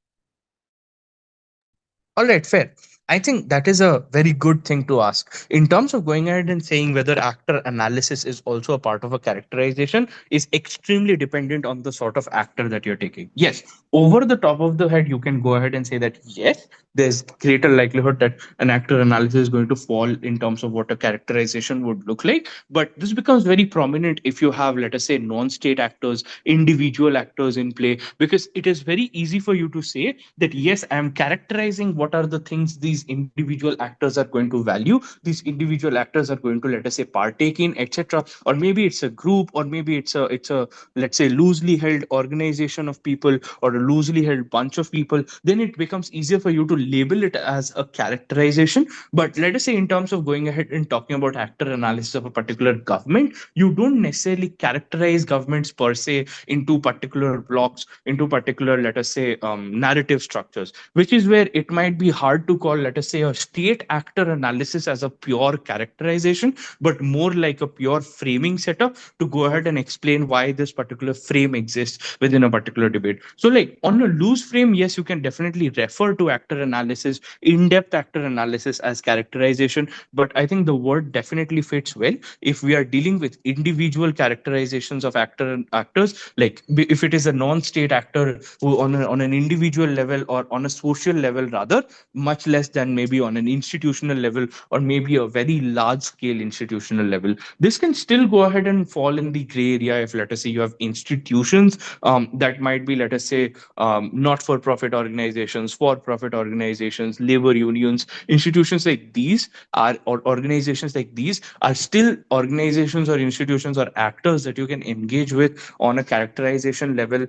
All right, fair. I think that is a very good thing to ask. In terms of going ahead and saying whether actor analysis is also a part of a characterization is extremely dependent on the sort of actor that you're taking. Yes, over the top of the head, you can go ahead and say that yes, there's greater likelihood that an actor analysis is going to fall in terms of what a characterization would look like. But this becomes very prominent if you have, let us say, non-state actors, individual actors in play, because it is very easy for you to say that yes, I am characterizing what are the things these individual actors are going to value, these individual actors are going to, let us say, partake in, etc. Or maybe it's a group, or maybe it's a let's say loosely held organization of people or a loosely held bunch of people. Then it becomes easier for you to label it as a characterization. But let us say, in terms of going ahead and talking about actor analysis of a particular government, you don't necessarily characterize governments per se into particular blocks, into particular, let us say, narrative structures, which is where it might be hard to call, let us say, a state actor analysis as a pure characterization, but more like a pure framing setup to go ahead and explain why this particular frame exists within a particular debate. So, like on a loose frame, yes, you can definitely refer to actor analysis, in depth actor analysis as characterization, but I think the word definitely fits well if we are dealing with individual characterizations of actors, like if it is a non-state actor who on an individual level or on a social level rather, much less than maybe on an institutional level or maybe a very large scale institutional level. This can still go ahead and fall in the gray area if, let us say, you have institutions that might be, let us say, not for profit organizations, for profit organizations, labor unions, institutions like these are, or organizations like these are still organizations or institutions or actors that you can engage with on a characterization level,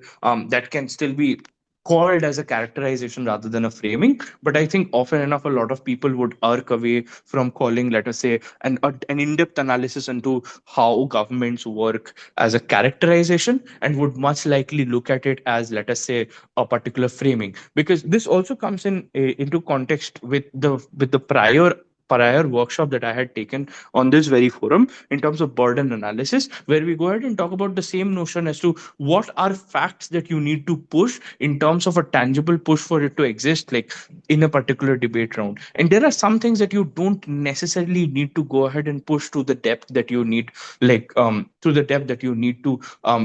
that can still be called as a characterization rather than a framing. But I think often enough, a lot of people would arc away from calling, let us say, an in-depth analysis into how governments work as a characterization, and would much likely look at it as, let us say, a particular framing, because this also comes into context with the prior workshop that I had taken on this very forum in terms of burden analysis, where we go ahead and talk about the same notion as to what are facts that you need to push in terms of a tangible push for it to exist, like in a particular debate round. And there are some things that you don't necessarily need to go ahead and push to the depth that you need, like to the depth that you need to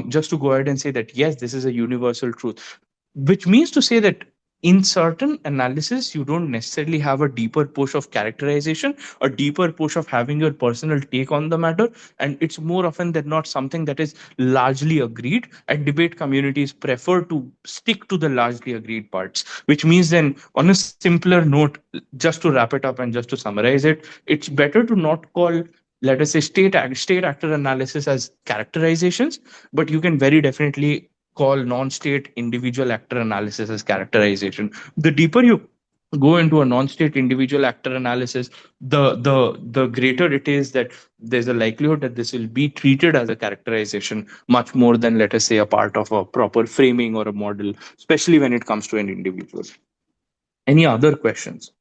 just to go ahead and say that yes, this is a universal truth, which means to say that in certain analysis you don't necessarily have a deeper push of characterization, a deeper push of having your personal take on the matter, and it's more often than not something that is largely agreed, and debate communities prefer to stick to the largely agreed parts, which means then, on a simpler note, just to wrap it up and just to summarize it, it's better to not call, let us say, state actor analysis as characterizations, but you can very definitely call non-state individual actor analysis as characterization. The deeper you go into a non-state individual actor analysis, the greater it is that there's a likelihood that this will be treated as a characterization much more than, let us say, a part of a proper framing or a model, especially when it comes to an individual. Any other questions?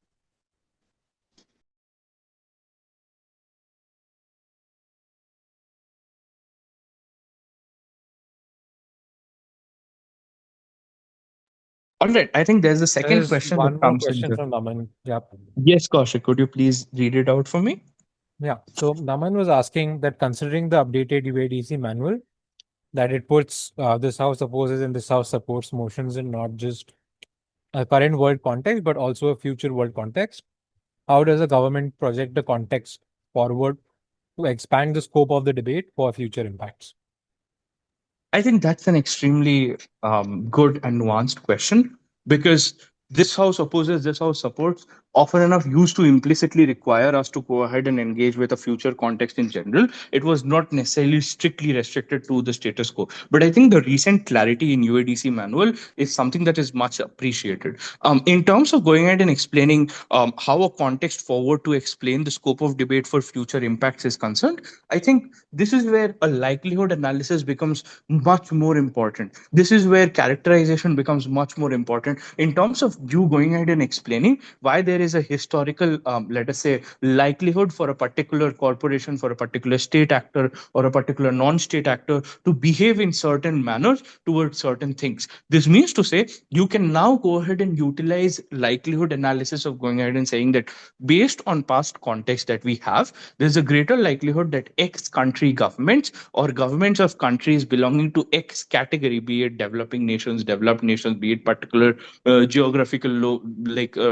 All right, I think there's a There second is question that one more comes in question here. from Naman. Yeah. Yes, Kaushik, could you please read it out for me? Yeah. So Naman was asking that considering the updated UADC manual, that it puts this house opposes and this house supports motions in not just a current world context, but also a future world context. How does the government project the context forward to expand the scope of the debate for future impacts? I think that's an extremely good and nuanced question, because this house opposes, this house supports, often enough used to implicitly require us to go ahead and engage with a future context in general. It was not necessarily strictly restricted to the status quo. But I think the recent clarity in UADC manual is something that is much appreciated. In terms of going ahead and explaining how a context forward to explain the scope of debate for future impacts is concerned, I think this is where a likelihood analysis becomes much more important. This is where characterization becomes much more important in terms of you going ahead and explaining why there is a historical, let us say, likelihood for a particular corporation, for a particular state actor, or a particular non-state actor to behave in certain manners towards certain things. This means to say you can now go ahead and utilize likelihood analysis of going ahead and saying that based on past context that we have, there's a greater likelihood that X country governments or governments of countries belonging to X category, be it developing nations, developed nations, be it particular geographical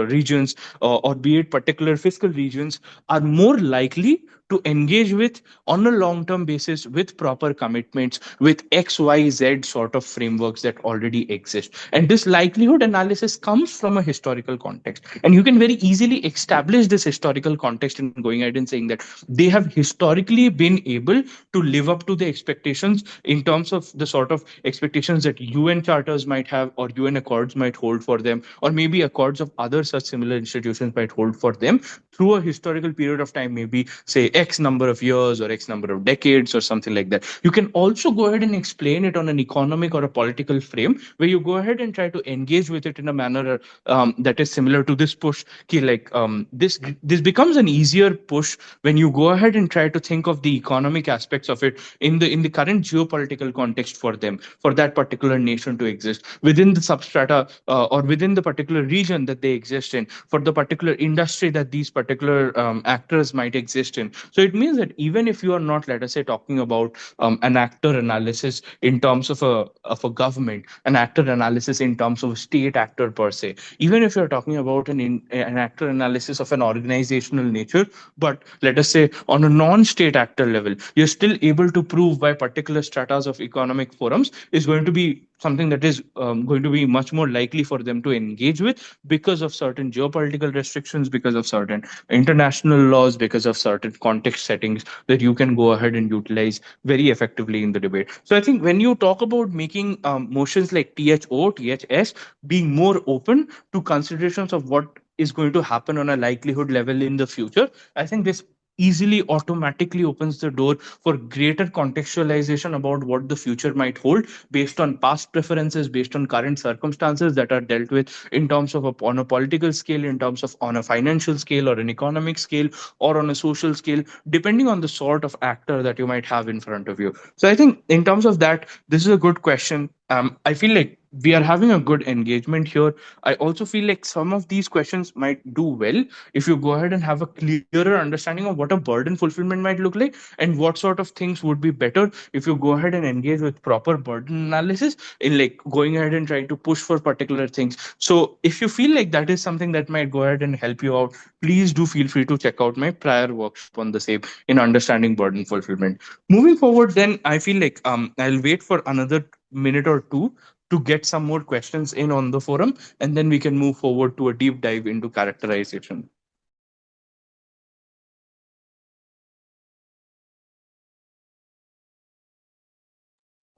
regions, or be it particular fiscal regions, are more likely to engage with on a long term basis with proper commitments with XYZ sort of frameworks that already exist. And this likelihood analysis comes from a historical context. And you can very easily establish this historical context in going ahead and saying that they have historically been able to live up to the expectations in terms of the sort of expectations that UN charters might have, or UN accords might hold for them, or maybe accords of other such similar institutions might hold for them through a historical period of time, maybe say X number of years or X number of decades or something like that. You can also go ahead and explain it on an economic or a political frame where you go ahead and try to engage with it in a manner that is similar to this push. This becomes an easier push when you go ahead and try to think of the economic aspects of it in the current geopolitical context for them, for that particular nation to exist within the substrata, or within the particular region that they exist in, for the particular industry that these particular actors might exist in. So it means that even if you are not, let us say, talking about an actor analysis in terms of a government, an actor analysis in terms of a state actor per se, even if you're talking about an actor analysis of an organizational nature, but let us say on a non-state actor level, you're still able to prove why particular stratas of economic forums is going to be something that is going to be much more likely for them to engage with because of certain geopolitical restrictions, because of certain international laws, because of certain context settings that you can go ahead and utilize very effectively in the debate. So I think when you talk about making motions like THO, THS being more open to considerations of what is going to happen on a likelihood level in the future, I think this easily automatically opens the door for greater contextualization about what the future might hold based on past preferences, based on current circumstances that are dealt with in terms of on a political scale, in terms of on a financial scale or an economic scale or on a social scale, depending on the sort of actor that you might have in front of you. So I think in terms of that, this is a good question. I feel like we are having a good engagement here. I also feel like some of these questions might do well if you go ahead and have a clearer understanding of what a burden fulfillment might look like, and what sort of things would be better if you go ahead and engage with proper burden analysis in like going ahead and trying to push for particular things. So if you feel like that is something that might go ahead and help you out, please do feel free to check out my prior workshop on the same in understanding burden fulfillment. Moving forward, then I feel like I'll wait for another minute or two to get some more questions in on the forum, and then we can move forward to a deep dive into characterization.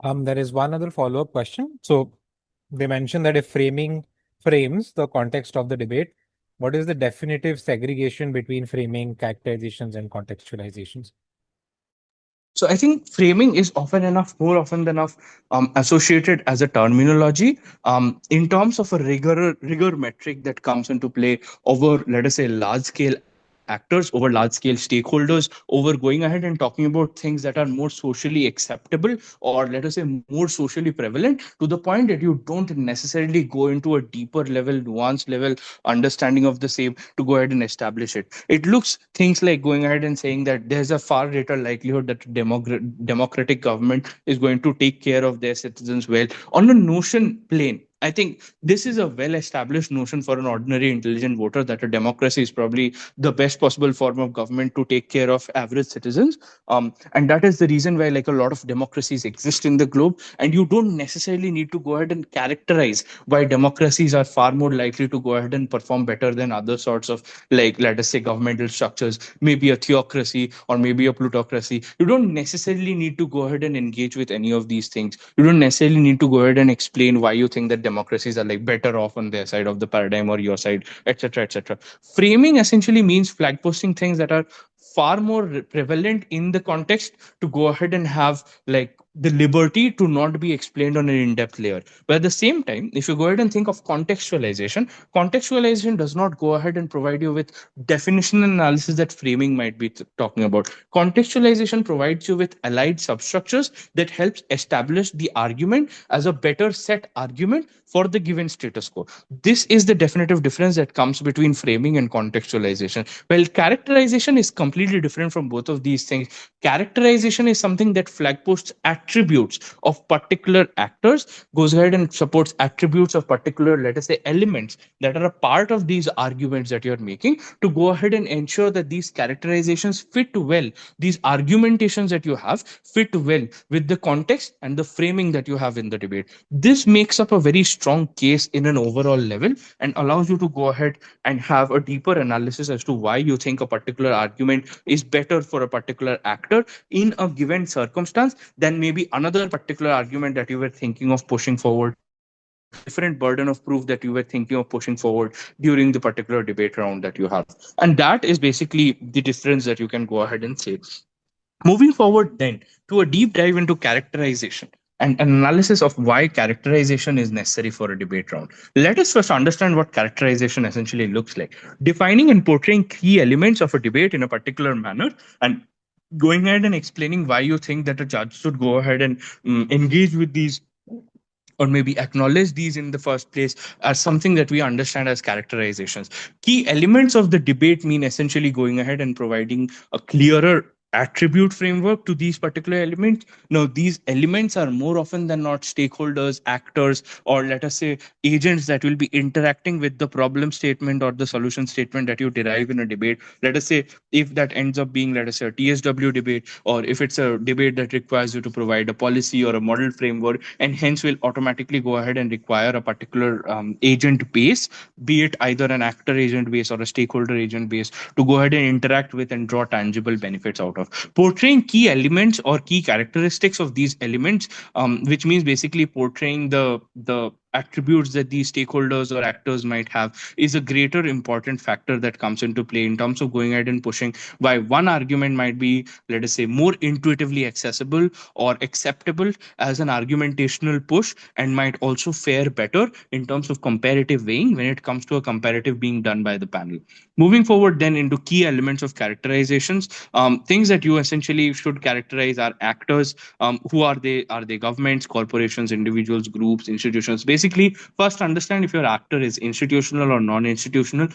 There is one other follow-up question. So they mentioned that if framing frames the context of the debate, what is the definitive segregation between framing, characterizations, and contextualizations? So I think framing is often enough, more often than enough, associated as a terminology in terms of a rigor metric that comes into play over, let us say, large scale actors, over large scale stakeholders, over going ahead and talking about things that are more socially acceptable, or let us say more socially prevalent, to the point that you don't necessarily go into a deeper level, nuanced level understanding of the same to go ahead and establish it. It looks things like going ahead and saying that there's a far greater likelihood that democratic government is going to take care of their citizens well on a notion plane. I think this is a well established notion for an ordinary intelligent voter that a democracy is probably the best possible form of government to take care of average citizens. And that is the reason why like a lot of democracies exist in the globe, and you don't necessarily need to go ahead and characterize why democracies are far more likely to go ahead and perform better than other sorts of, like, let us say, governmental structures, maybe a theocracy or maybe a plutocracy. You don't necessarily need to go ahead and engage with any of these things. You don't necessarily need to go ahead and explain why you think that democracies are like better off on their side of the paradigm or your side, etc., etc. Framing essentially means flag posting things that are far more prevalent in the context to go ahead and have like the liberty to not be explained on an in-depth layer. But at the same time, if you go ahead and think of contextualization, contextualization does not go ahead and provide you with definition analysis that framing might be talking about. Contextualization provides you with allied substructures that helps establish the argument as a better set argument for the given status quo. This is the definitive difference that comes between framing and contextualization. Well, characterization is completely different from both of these things. Characterization is something that flag posts attributes of particular actors, goes ahead and supports attributes of particular, let us say, elements that are a part of these arguments that you're making, to go ahead and ensure that these characterizations fit well, these argumentations that you have fit well with the context and the framing that you have in the debate. This makes up a very strong case in an overall level and allows you to go ahead and have a deeper analysis as to why you think a particular argument is better for a particular actor in a given circumstance than maybe another particular argument that you were thinking of pushing forward, or a different burden of proof that you were thinking of pushing forward during the particular debate round that you have. And that is basically the difference that you can go ahead and say. Moving forward, then, to a deep dive into characterization and an analysis of why characterization is necessary for a debate round. Let us first understand what characterization essentially looks like. Defining and portraying key elements of a debate in a particular manner, and going ahead and explaining why you think that a judge should go ahead and engage with these, or maybe acknowledge these in the first place, as something that we understand as characterizations. Key elements of the debate mean essentially going ahead and providing a clearer attribute framework to these particular elements. Now, these elements are more often than not stakeholders, actors, or let us say agents that will be interacting with the problem statement or the solution statement that you derive in a debate. Let us say if that ends up being, let us say, a TSW debate, or if it's a debate that requires you to provide a policy or a model framework, and hence will automatically go ahead and require a particular agent base, be it either an actor agent base or a stakeholder agent base, to go ahead and interact with and draw tangible benefits out of. Portraying key elements or key characteristics of these elements, which means basically portraying the attributes that these stakeholders or actors might have, is a greater important factor that comes into play in terms of going ahead and pushing why one argument might be, let us say, more intuitively accessible or acceptable as an argumentational push, and might also fare better in terms of comparative weighing when it comes to a comparative being done by the panel. Moving forward then into key elements of characterizations, things that you essentially should characterize are actors. Who are they? Are they governments, corporations, individuals, groups, institutions? Basically, first understand if your actor is institutional or non-institutional.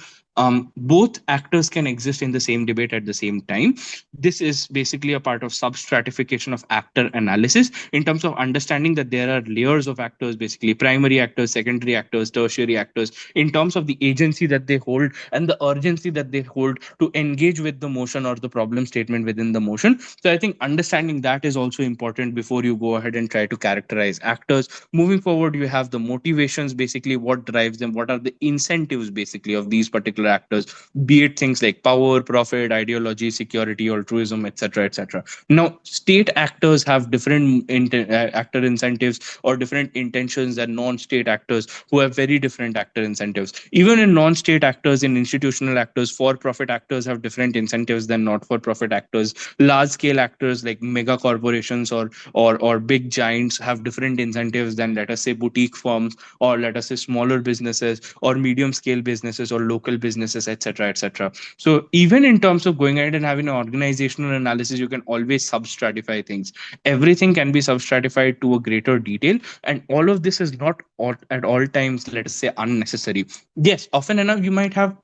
Both actors can exist in the same debate at the same time. This is basically a part of substratification of actor analysis in terms of understanding that there are layers of actors, basically primary actors, secondary actors, tertiary actors, in terms of the agency that they hold and the urgency that they hold to engage with the motion or the problem statement within the motion. So I think understanding that is also important before you go ahead and try to characterize actors. Moving forward, you have the motivations, basically what drives them, what are the incentives basically of these particular actors, be it things like power, profit, ideology, security, altruism, etc., etc. Now, state actors have different actor incentives or different intentions than non-state actors who have very different actor incentives. Even in non-state actors, in institutional actors, for-profit actors have different incentives than not-for-profit actors. Large-scale actors like mega corporations or big giants have different incentives than, let us say, boutique firms, or let us say smaller businesses or medium-scale businesses or local businesses, etc., etc. So even in terms of going ahead and having an organizational analysis, you can always substratify things. Everything can be substratified to a greater detail, and all of this is not at all times, let us say, unnecessary. Yes, often enough you might have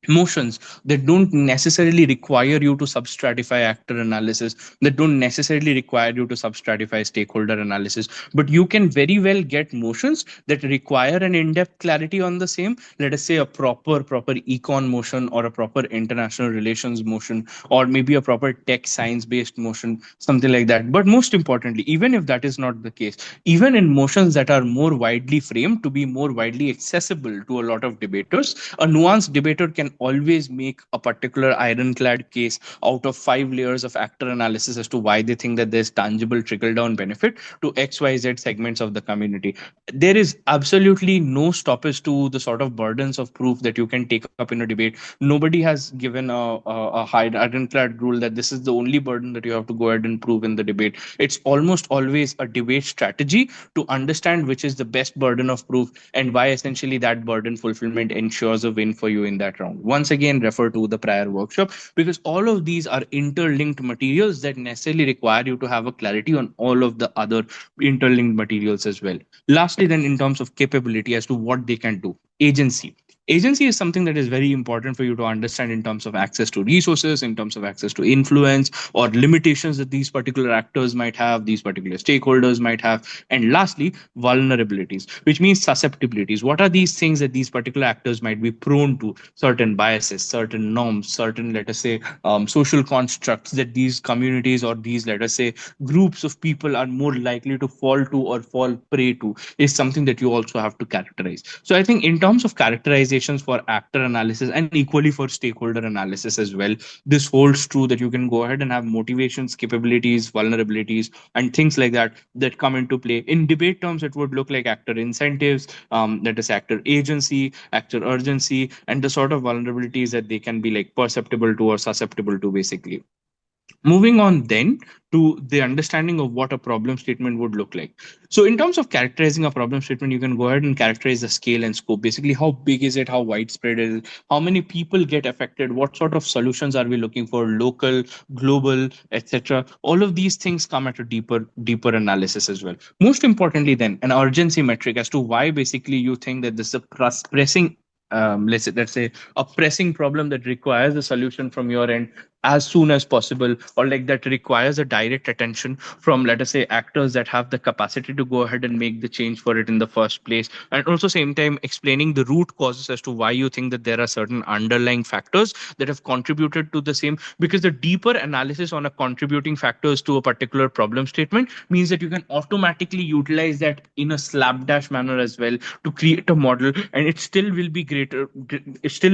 motions that don't necessarily require you to substratify actor analysis, that don't necessarily require you to substratify stakeholder analysis, but you can very well get motions that require an in-depth clarity on the same. Let us say a proper econ motion, or a proper international relations motion, or maybe a proper tech science based motion, something like that. But most importantly, even if that is not the case, even in motions that are more widely framed to be more widely accessible to a lot of debaters, a nuanced debater can always make a particular ironclad case out of 5 layers of actor analysis as to why they think that there's tangible trickle down benefit to XYZ segments of the community. There is absolutely no stoppage to the sort of burdens of proof that you can take up in a debate. Nobody has given a high ironclad rule that this is the only burden that you have to go ahead and prove in the debate. It's almost always a debate strategy to understand which is the best burden of proof, and why essentially that burden fulfillment ensures a win for you in that round. Once again, refer to the prior workshop, because all of these are interlinked materials that necessarily require you to have a clarity on all of the other interlinked materials as well. Lastly, then, in terms of capability as to what they can do, agency. Agency is something that is very important for you to understand in terms of access to resources, in terms of access to influence, or limitations that these particular actors might have, these particular stakeholders might have. And lastly, vulnerabilities, which means susceptibilities. What are these things that these particular actors might be prone to? Certain biases, certain norms, certain, let us say, social constructs that these communities or these, let us say, groups of people are more likely to fall to or fall prey to, is something that you also have to characterize. So I think in terms of characterizations for actor analysis, and equally for stakeholder analysis as well, this holds true that you can go ahead and have motivations, capabilities, vulnerabilities, and things like that that come into play. In debate terms, it would look like actor incentives, that is actor agency, actor urgency, and the sort of vulnerabilities that they can be like perceptible to or susceptible to, basically. Moving on then to the understanding of what a problem statement would look like. So in terms of characterizing a problem statement, you can go ahead and characterize the scale and scope. Basically, how big is it, how widespread is it, how many people get affected, what sort of solutions are we looking for, local, global, etc. All of these things come at a deeper analysis as well. Most importantly, then, an urgency metric as to why basically you think that this is a pressing, let's say a pressing problem that requires a solution from your end as soon as possible, or like that requires a direct attention from, let us say, actors that have the capacity to go ahead and make the change for it in the first place. And also same time explaining the root causes as to why you think that there are certain underlying factors that have contributed to the same, because the deeper analysis on a contributing factors to a particular problem statement means that you can automatically utilize that in a slapdash manner as well to create a model, and it still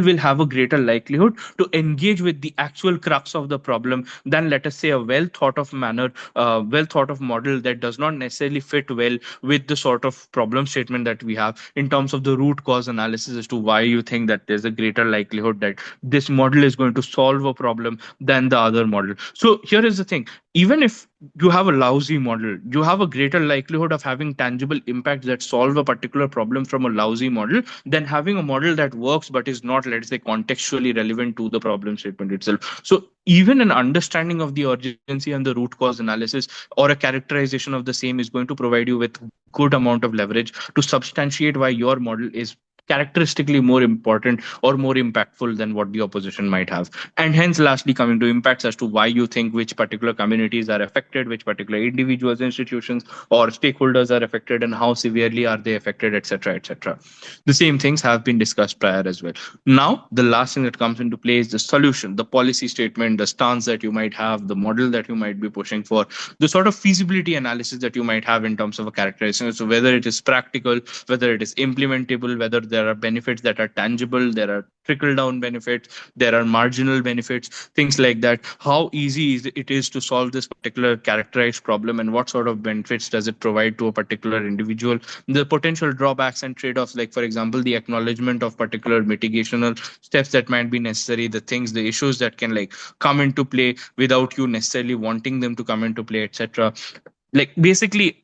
will have a greater likelihood to engage with the actual crux of the problem than, let us say, a well thought of model that does not necessarily fit well with the sort of problem statement that we have in terms of the root cause analysis as to why you think that there's a greater likelihood that this model is going to solve a problem than the other model. So here is the thing: even if you have a lousy model, you have a greater likelihood of having tangible impacts that solve a particular problem from a lousy model than having a model that works but is not, let's say, contextually relevant to the problem statement itself. So even an understanding of the urgency and the root cause analysis or a characterization of the same is going to provide you with good amount of leverage to substantiate why your model is characteristically more important or more impactful than what the opposition might have. And hence, lastly, coming to impacts as to why you think which particular communities are affected, which particular individuals, institutions, or stakeholders are affected, and how severely are they affected, etc., etc. The same things have been discussed prior as well. Now, the last thing that comes into play is the solution, the policy statement, the stance that you might have, the model that you might be pushing for, the sort of feasibility analysis that you might have in terms of a characterization. So, whether it is practical, whether it is implementable, whether there are benefits that are tangible, there are trickle down benefits, there are marginal benefits, things like that. How easy it is to solve this particular characterized problem, and what sort of benefits does it provide to a particular individual? The potential drawbacks and trade offs, like, for example, the acknowledgement of particular mitigational steps that might be necessary, the things, the issues that can like come into play without you necessarily wanting them to come into play, etc. Like, basically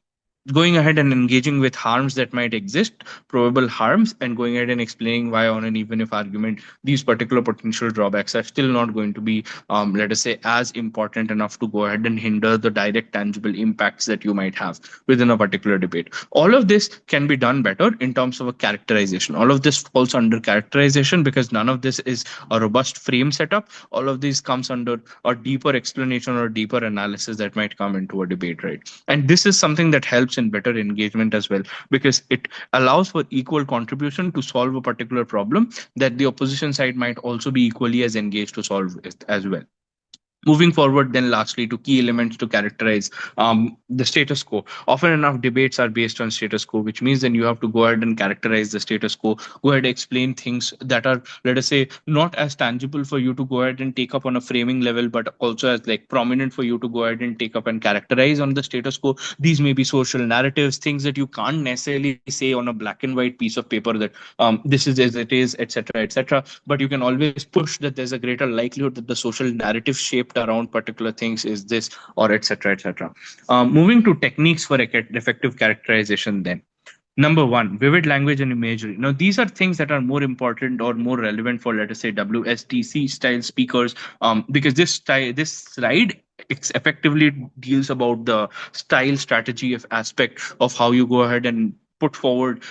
going ahead and engaging with harms that might exist, probable harms, and going ahead and explaining why on an even if argument these particular potential drawbacks are still not going to be, let us say, as important enough to go ahead and hinder the direct tangible impacts that you might have within a particular debate. All of this can be done better in terms of a characterization. All of this falls under characterization because none of this is a robust frame setup. All of these comes under a deeper explanation or deeper analysis that might come into a debate, right? And this is something that helps in better engagement as well, because it allows for equal contribution to solve a particular problem that the opposition side might also be equally as engaged to solve it as well. Moving forward, then lastly, to key elements to characterize the status quo. Often enough, debates are based on status quo, which means then you have to go ahead and characterize the status quo, go ahead and explain things that are, let us say, not as tangible for you to go ahead and take up on a framing level, but also as like prominent for you to go ahead and take up and characterize on the status quo. These may be social narratives, things that you can't necessarily say on a black and white piece of paper that this is as it is, etc., etc. But you can always push that there's a greater likelihood that the social narrative shaped around particular things is this, or etc., etc. Moving to techniques for effective characterization, then. Number one, vivid language and imagery. Now, these are things that are more important or more relevant for, let us say, WSTC style speakers, because this slide effectively deals about the style strategy of aspect of how you go ahead and put forward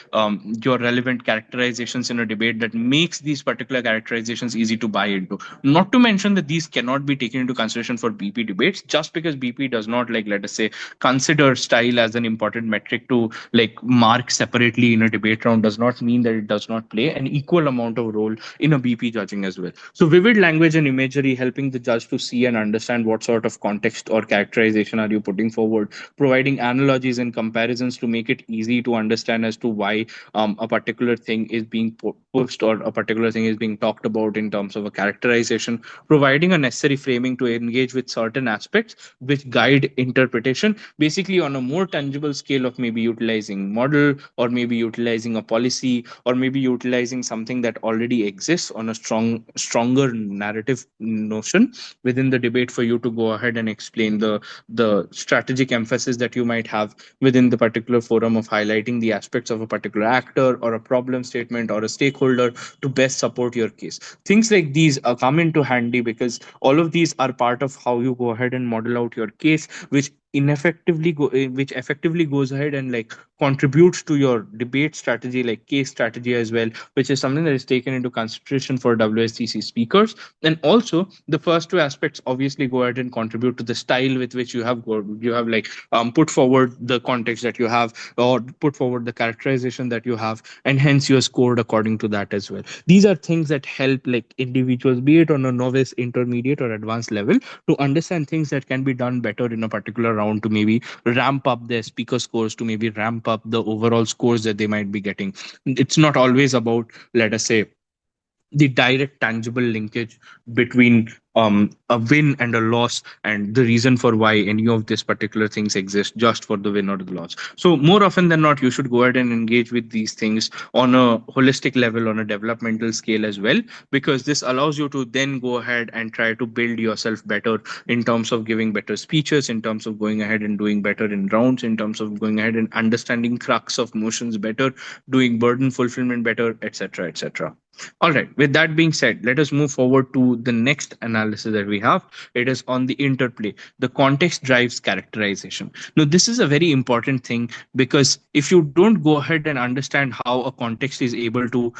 your relevant characterizations in a debate that makes these particular characterizations easy to buy into. Not to mention that these cannot be taken into consideration for BP debates, just because BP does not, like, let us say, consider style as an important metric to like mark separately in a debate round, does not mean that it does not play an equal amount of role in a BP judging as well. So vivid language and imagery, helping the judge to see and understand what sort of context or characterization are you putting forward, providing analogies and comparisons to make it easy to understand as to why a particular thing is being pushed or a particular thing is being talked about in terms of a characterization, providing a necessary framing to engage with certain aspects which guide interpretation, basically on a more tangible scale of maybe utilizing model, or maybe utilizing a policy, or maybe utilizing something that already exists on a stronger narrative notion within the debate for you to go ahead and explain the strategic emphasis that you might have within the particular forum of highlighting the aspects of a particular actor or a problem statement or a stakeholder to best support your case. Things like these come into handy because all of these are part of how you go ahead and model out your case, which effectively goes ahead and like contributes to your debate strategy, like case strategy as well, which is something that is taken into consideration for WSTC speakers. And also the first two aspects obviously go ahead and contribute to the style with which you have like put forward the context that you have, or put forward the characterization that you have, and hence you are scored according to that as well. These are things that help like individuals, be it on a novice, intermediate, or advanced level, to understand things that can be done better in a particular round to maybe ramp up their speaker scores, to maybe ramp up the overall scores that they might be getting. It's not always about, let us say, the direct tangible linkage between a win and a loss, and the reason for why any of these particular things exist just for the win or the loss. So more often than not, you should go ahead and engage with these things on a holistic level, on a developmental scale as well, because this allows you to then go ahead and try to build yourself better in terms of giving better speeches, in terms of going ahead and doing better in rounds, in terms of going ahead and understanding crux of motions better, doing burden fulfillment better, etc., etc. All right. With that being said, let us move forward to the next analysis analysis that we have. It is on the interplay. The context drives characterization. Now, this is a very important thing, because if you don't go ahead and understand how a context is able to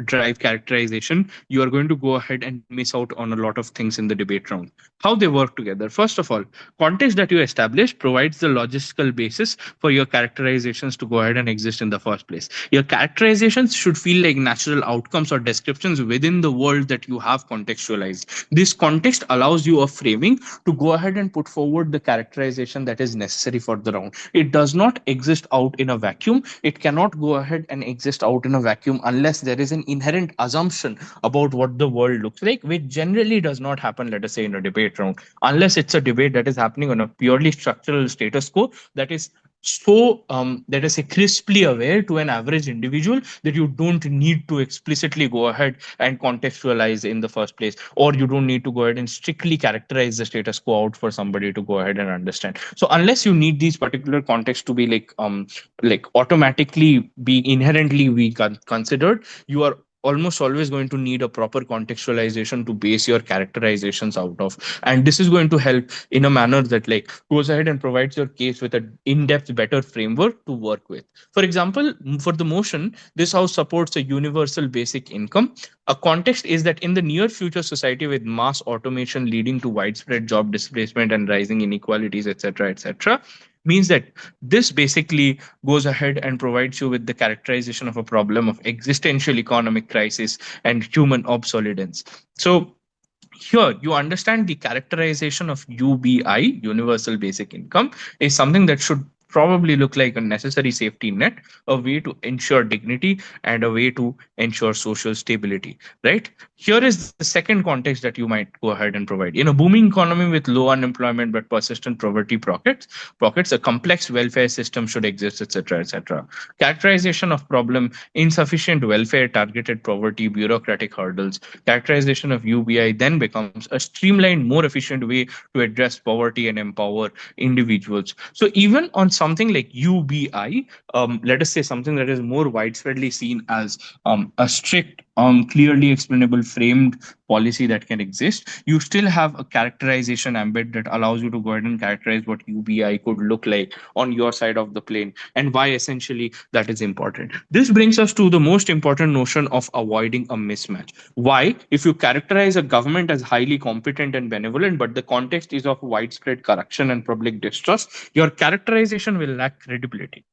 drive characterization, you are going to go ahead and miss out on a lot of things in the debate round. How they work together. First of all, context that you establish provides the logistical basis for your characterizations to go ahead and exist in the first place. Your characterizations should feel like natural outcomes or descriptions within the world that you have contextualized. This context allows you a framing to go ahead and put forward the characterization that is necessary for the round. It does not exist out in a vacuum. It cannot go ahead and exist out in a vacuum unless there is an inherent assumption about what the world looks like, which generally does not happen, let us say, in a debate round, unless it's a debate that is happening on a purely structural status quo that is so let us say crisply aware to an average individual that you don't need to explicitly go ahead and contextualize in the first place, or you don't need to go ahead and strictly characterize the status quo out for somebody to go ahead and understand. So unless you need these particular contexts to be like automatically be inherently be considered, you are almost always going to need a proper contextualization to base your characterizations out of. And this is going to help in a manner that like goes ahead and provides your case with a in-depth better framework to work with. For example, for the motion, this house supports a universal basic income. A context is that in the near future society with mass automation leading to widespread job displacement and rising inequalities, etc., means that this basically goes ahead and provides you with the characterization of a problem of existential economic crisis and human obsolescence. So here you understand the characterization of UBI, universal basic income, is something that should probably look like a necessary safety net, a way to ensure dignity and a way to ensure social stability, right? Here is the second context that you might go ahead and provide. In a booming economy with low unemployment but persistent poverty pockets, a complex welfare system should exist, etc. Characterization of problem: insufficient welfare, targeted poverty, bureaucratic hurdles. Characterization of UBI then becomes a streamlined, more efficient way to address poverty and empower individuals. So even on something like UBI, let us say something that is more widespreadly seen as a strict, clearly explainable, framed policy that can exist, you still have a characterization embed that allows you to go ahead and characterize what UBI could look like on your side of the plane and why essentially that is important. This brings us to the most important notion of avoiding a mismatch. Why? If you characterize a government as highly competent and benevolent, but the context is of widespread corruption and public distrust, your characterization will lack credibility.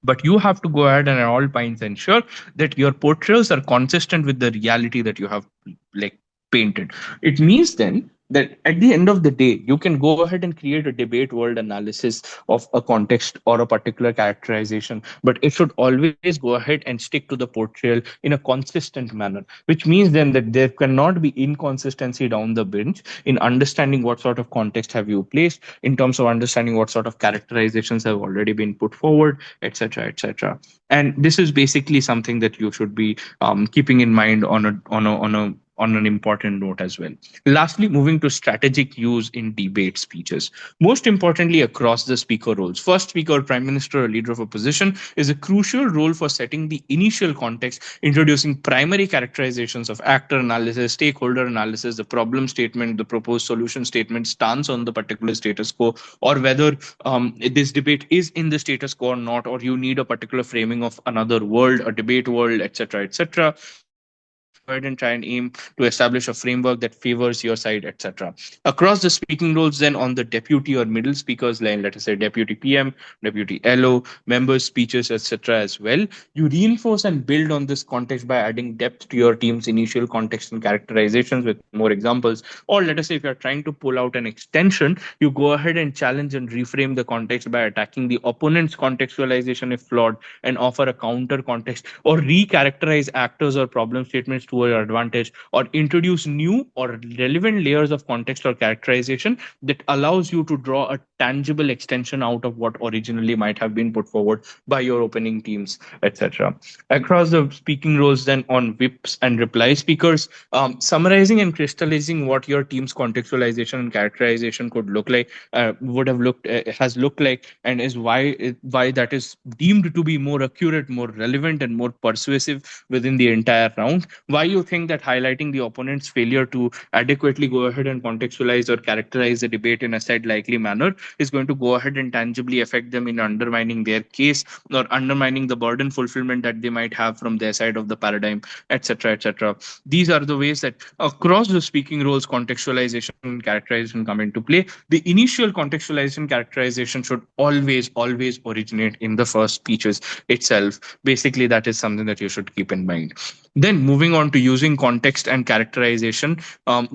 But you have to go ahead and at all points ensure that your portrayals are consistent with the reality that you have like painted. It means then that at the end of the day, you can go ahead and create a debate world analysis of a context or a particular characterization, but it should always go ahead and stick to the portrayal in a consistent manner, which means then that there cannot be inconsistency down the bench in understanding what sort of context have you placed, in terms of understanding what sort of characterizations have already been put forward, etc. And this is basically something that you should be keeping in mind on an important note as well. Lastly, moving to strategic use in debate speeches. Most importantly, across the speaker roles, first speaker, prime minister, or leader of opposition is a crucial role for setting the initial context, introducing primary characterizations of actor analysis, stakeholder analysis, the problem statement, the proposed solution statement, stance on the particular status quo, or whether this debate is in the status quo or not, or you need a particular framing of another world, a debate world, etc. Or you can go ahead and try and aim to establish a framework that favors your side, etc. Across the speaking roles, then on the deputy or middle speakers line, let us say deputy PM, deputy LO, members' speeches, etc. as well, you reinforce and build on this context by adding depth to your team's initial context and characterizations with more examples. Or let us say if you're trying to pull out an extension, you go ahead and challenge and reframe the context by attacking the opponent's contextualization if flawed and offer a counter context, or recharacterize actors or problem statements to your advantage, or introduce new or relevant layers of context or characterization that allows you to draw a tangible extension out of what originally might have been put forward by your opening teams, etc. Across the speaking roles, then on whips and reply speakers, summarizing and crystallizing what your team's contextualization and characterization could look like, would have looked has looked like, and is why that is deemed to be more accurate, more relevant, and more persuasive within the entire round. Why you think that highlighting the opponent's failure to adequately go ahead and contextualize or characterize the debate in a said likely manner is going to go ahead and tangibly affect them in undermining their case, or undermining the burden fulfillment that they might have from their side of the paradigm, etc., etc. These are the ways that across the speaking roles, contextualization and characterization come into play. The initial contextualization characterization should always originate in the first speeches itself. Basically, that is something that you should keep in mind. Then moving on to using context and characterization,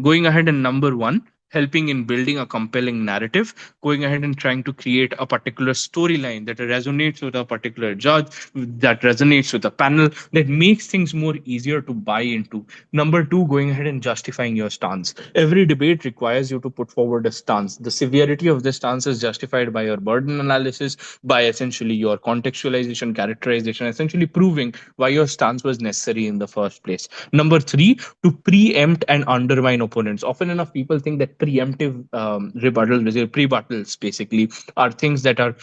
going ahead and number one, helping in building a compelling narrative, going ahead and trying to create a particular storyline that resonates with a particular judge, that resonates with a panel, that makes things more easier to buy into. Number two, going ahead and justifying your stance. Every debate requires you to put forward a stance. The severity of the stance is justified by your burden analysis, by essentially your contextualization, characterization, essentially proving why your stance was necessary in the first place. Number three, to preempt and undermine opponents. Often enough, people think that preemptive rebuttals, pre-battles, basically, are things that are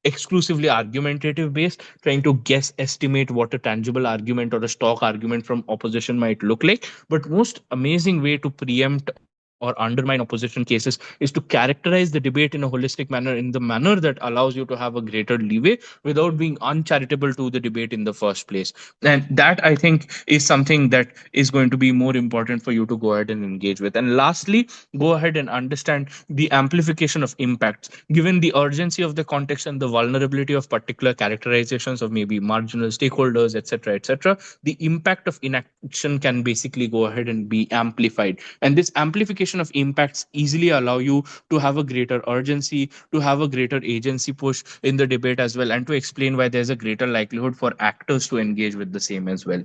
exclusively argumentative based, trying to guess estimate what a tangible argument or a stock argument from opposition might look like. But most amazing way to preempt or undermine opposition cases is to characterize the debate in a holistic manner, in the manner that allows you to have a greater leeway without being uncharitable to the debate in the first place. And that, I think, is something that is going to be more important for you to go ahead and engage with. And lastly, go ahead and understand the amplification of impacts. Given the urgency of the context and the vulnerability of particular characterizations of maybe marginal stakeholders, etc., etc., the impact of inaction can basically go ahead and be amplified. And this amplification of impacts easily allow you to have a greater urgency, to have a greater agency push in the debate as well, and to explain why there's a greater likelihood for actors to engage with the same as well.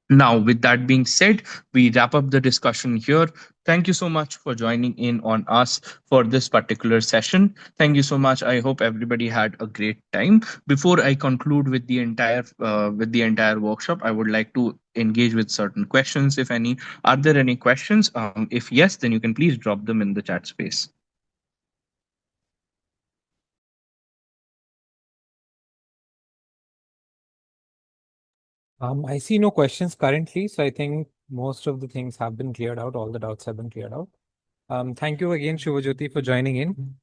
Now, with that being said, we wrap up the discussion here. Thank you so much for joining in on us for this particular session. Thank you so much. I hope everybody had a great time. Before I conclude with the entire workshop, I would like to engage with certain questions, if any. Are there any questions? If yes, then you can please drop them in the chat space. I see no questions currently, so I think most of the things have been cleared out. All the doubts have been cleared out. Thank you again, Shuvajyoti, for joining in.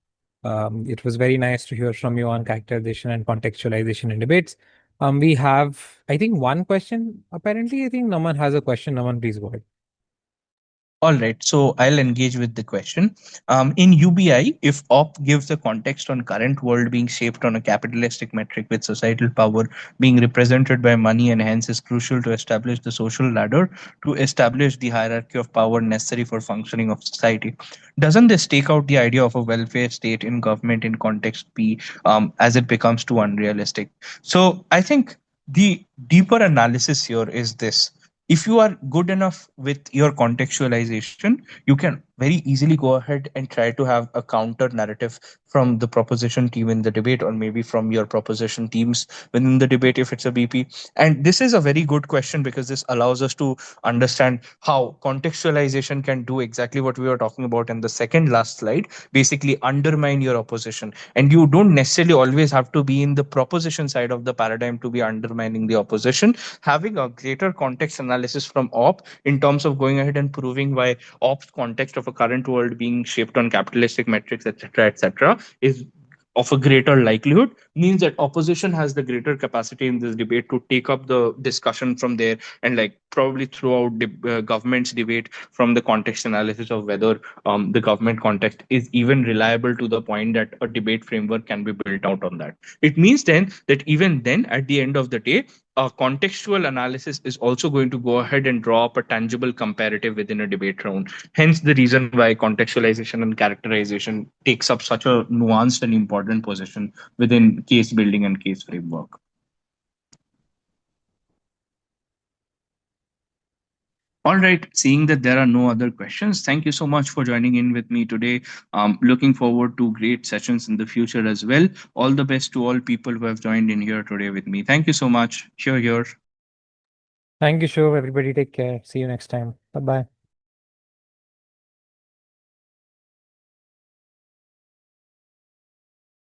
It was very nice to hear from you on characterization and contextualization in debates. We have, I think, one question. Apparently, I think Naman has a question. Naman, please go ahead. All right, so I'll engage with the question. In UBI, if op gives the context on current world being shaped on a capitalistic metric with societal power being represented by money and hence is crucial to establish the social ladder, to establish the hierarchy of power necessary for functioning of society, doesn't this take out the idea of a welfare state in government in context P, as it becomes too unrealistic? So I think the deeper analysis here is this: if you are good enough with your contextualization, you can very easily go ahead and try to have a counter narrative from the proposition team in the debate, or maybe from your proposition teams within the debate if it's a BP. And this is a very good question because this allows us to understand how contextualization can do exactly what we were talking about in the second last slide, basically undermine your opposition. And you don't necessarily always have to be in the proposition side of the paradigm to be undermining the opposition. Having a greater context analysis from op in terms of going ahead and proving why op's context of a current world being shaped on capitalistic metrics, etc., is of a greater likelihood, means that opposition has the greater capacity in this debate to take up the discussion from there, and like probably throw out government's debate from the context analysis of whether the government context is even reliable to the point that a debate framework can be built out on that. It means then that even then, at the end of the day, a contextual analysis is also going to go ahead and draw up a tangible comparative within a debate round. Hence, the reason why contextualization and characterization takes up such a nuanced and important position within case building and case framework. All right, seeing that there are no other questions, thank you so much for joining in with me today. Looking forward to great sessions in the future as well. All the best to all people who have joined in here today with me. Thank you so much. Here. Thank you, Shiv. Everybody take care. See you next time. Bye bye.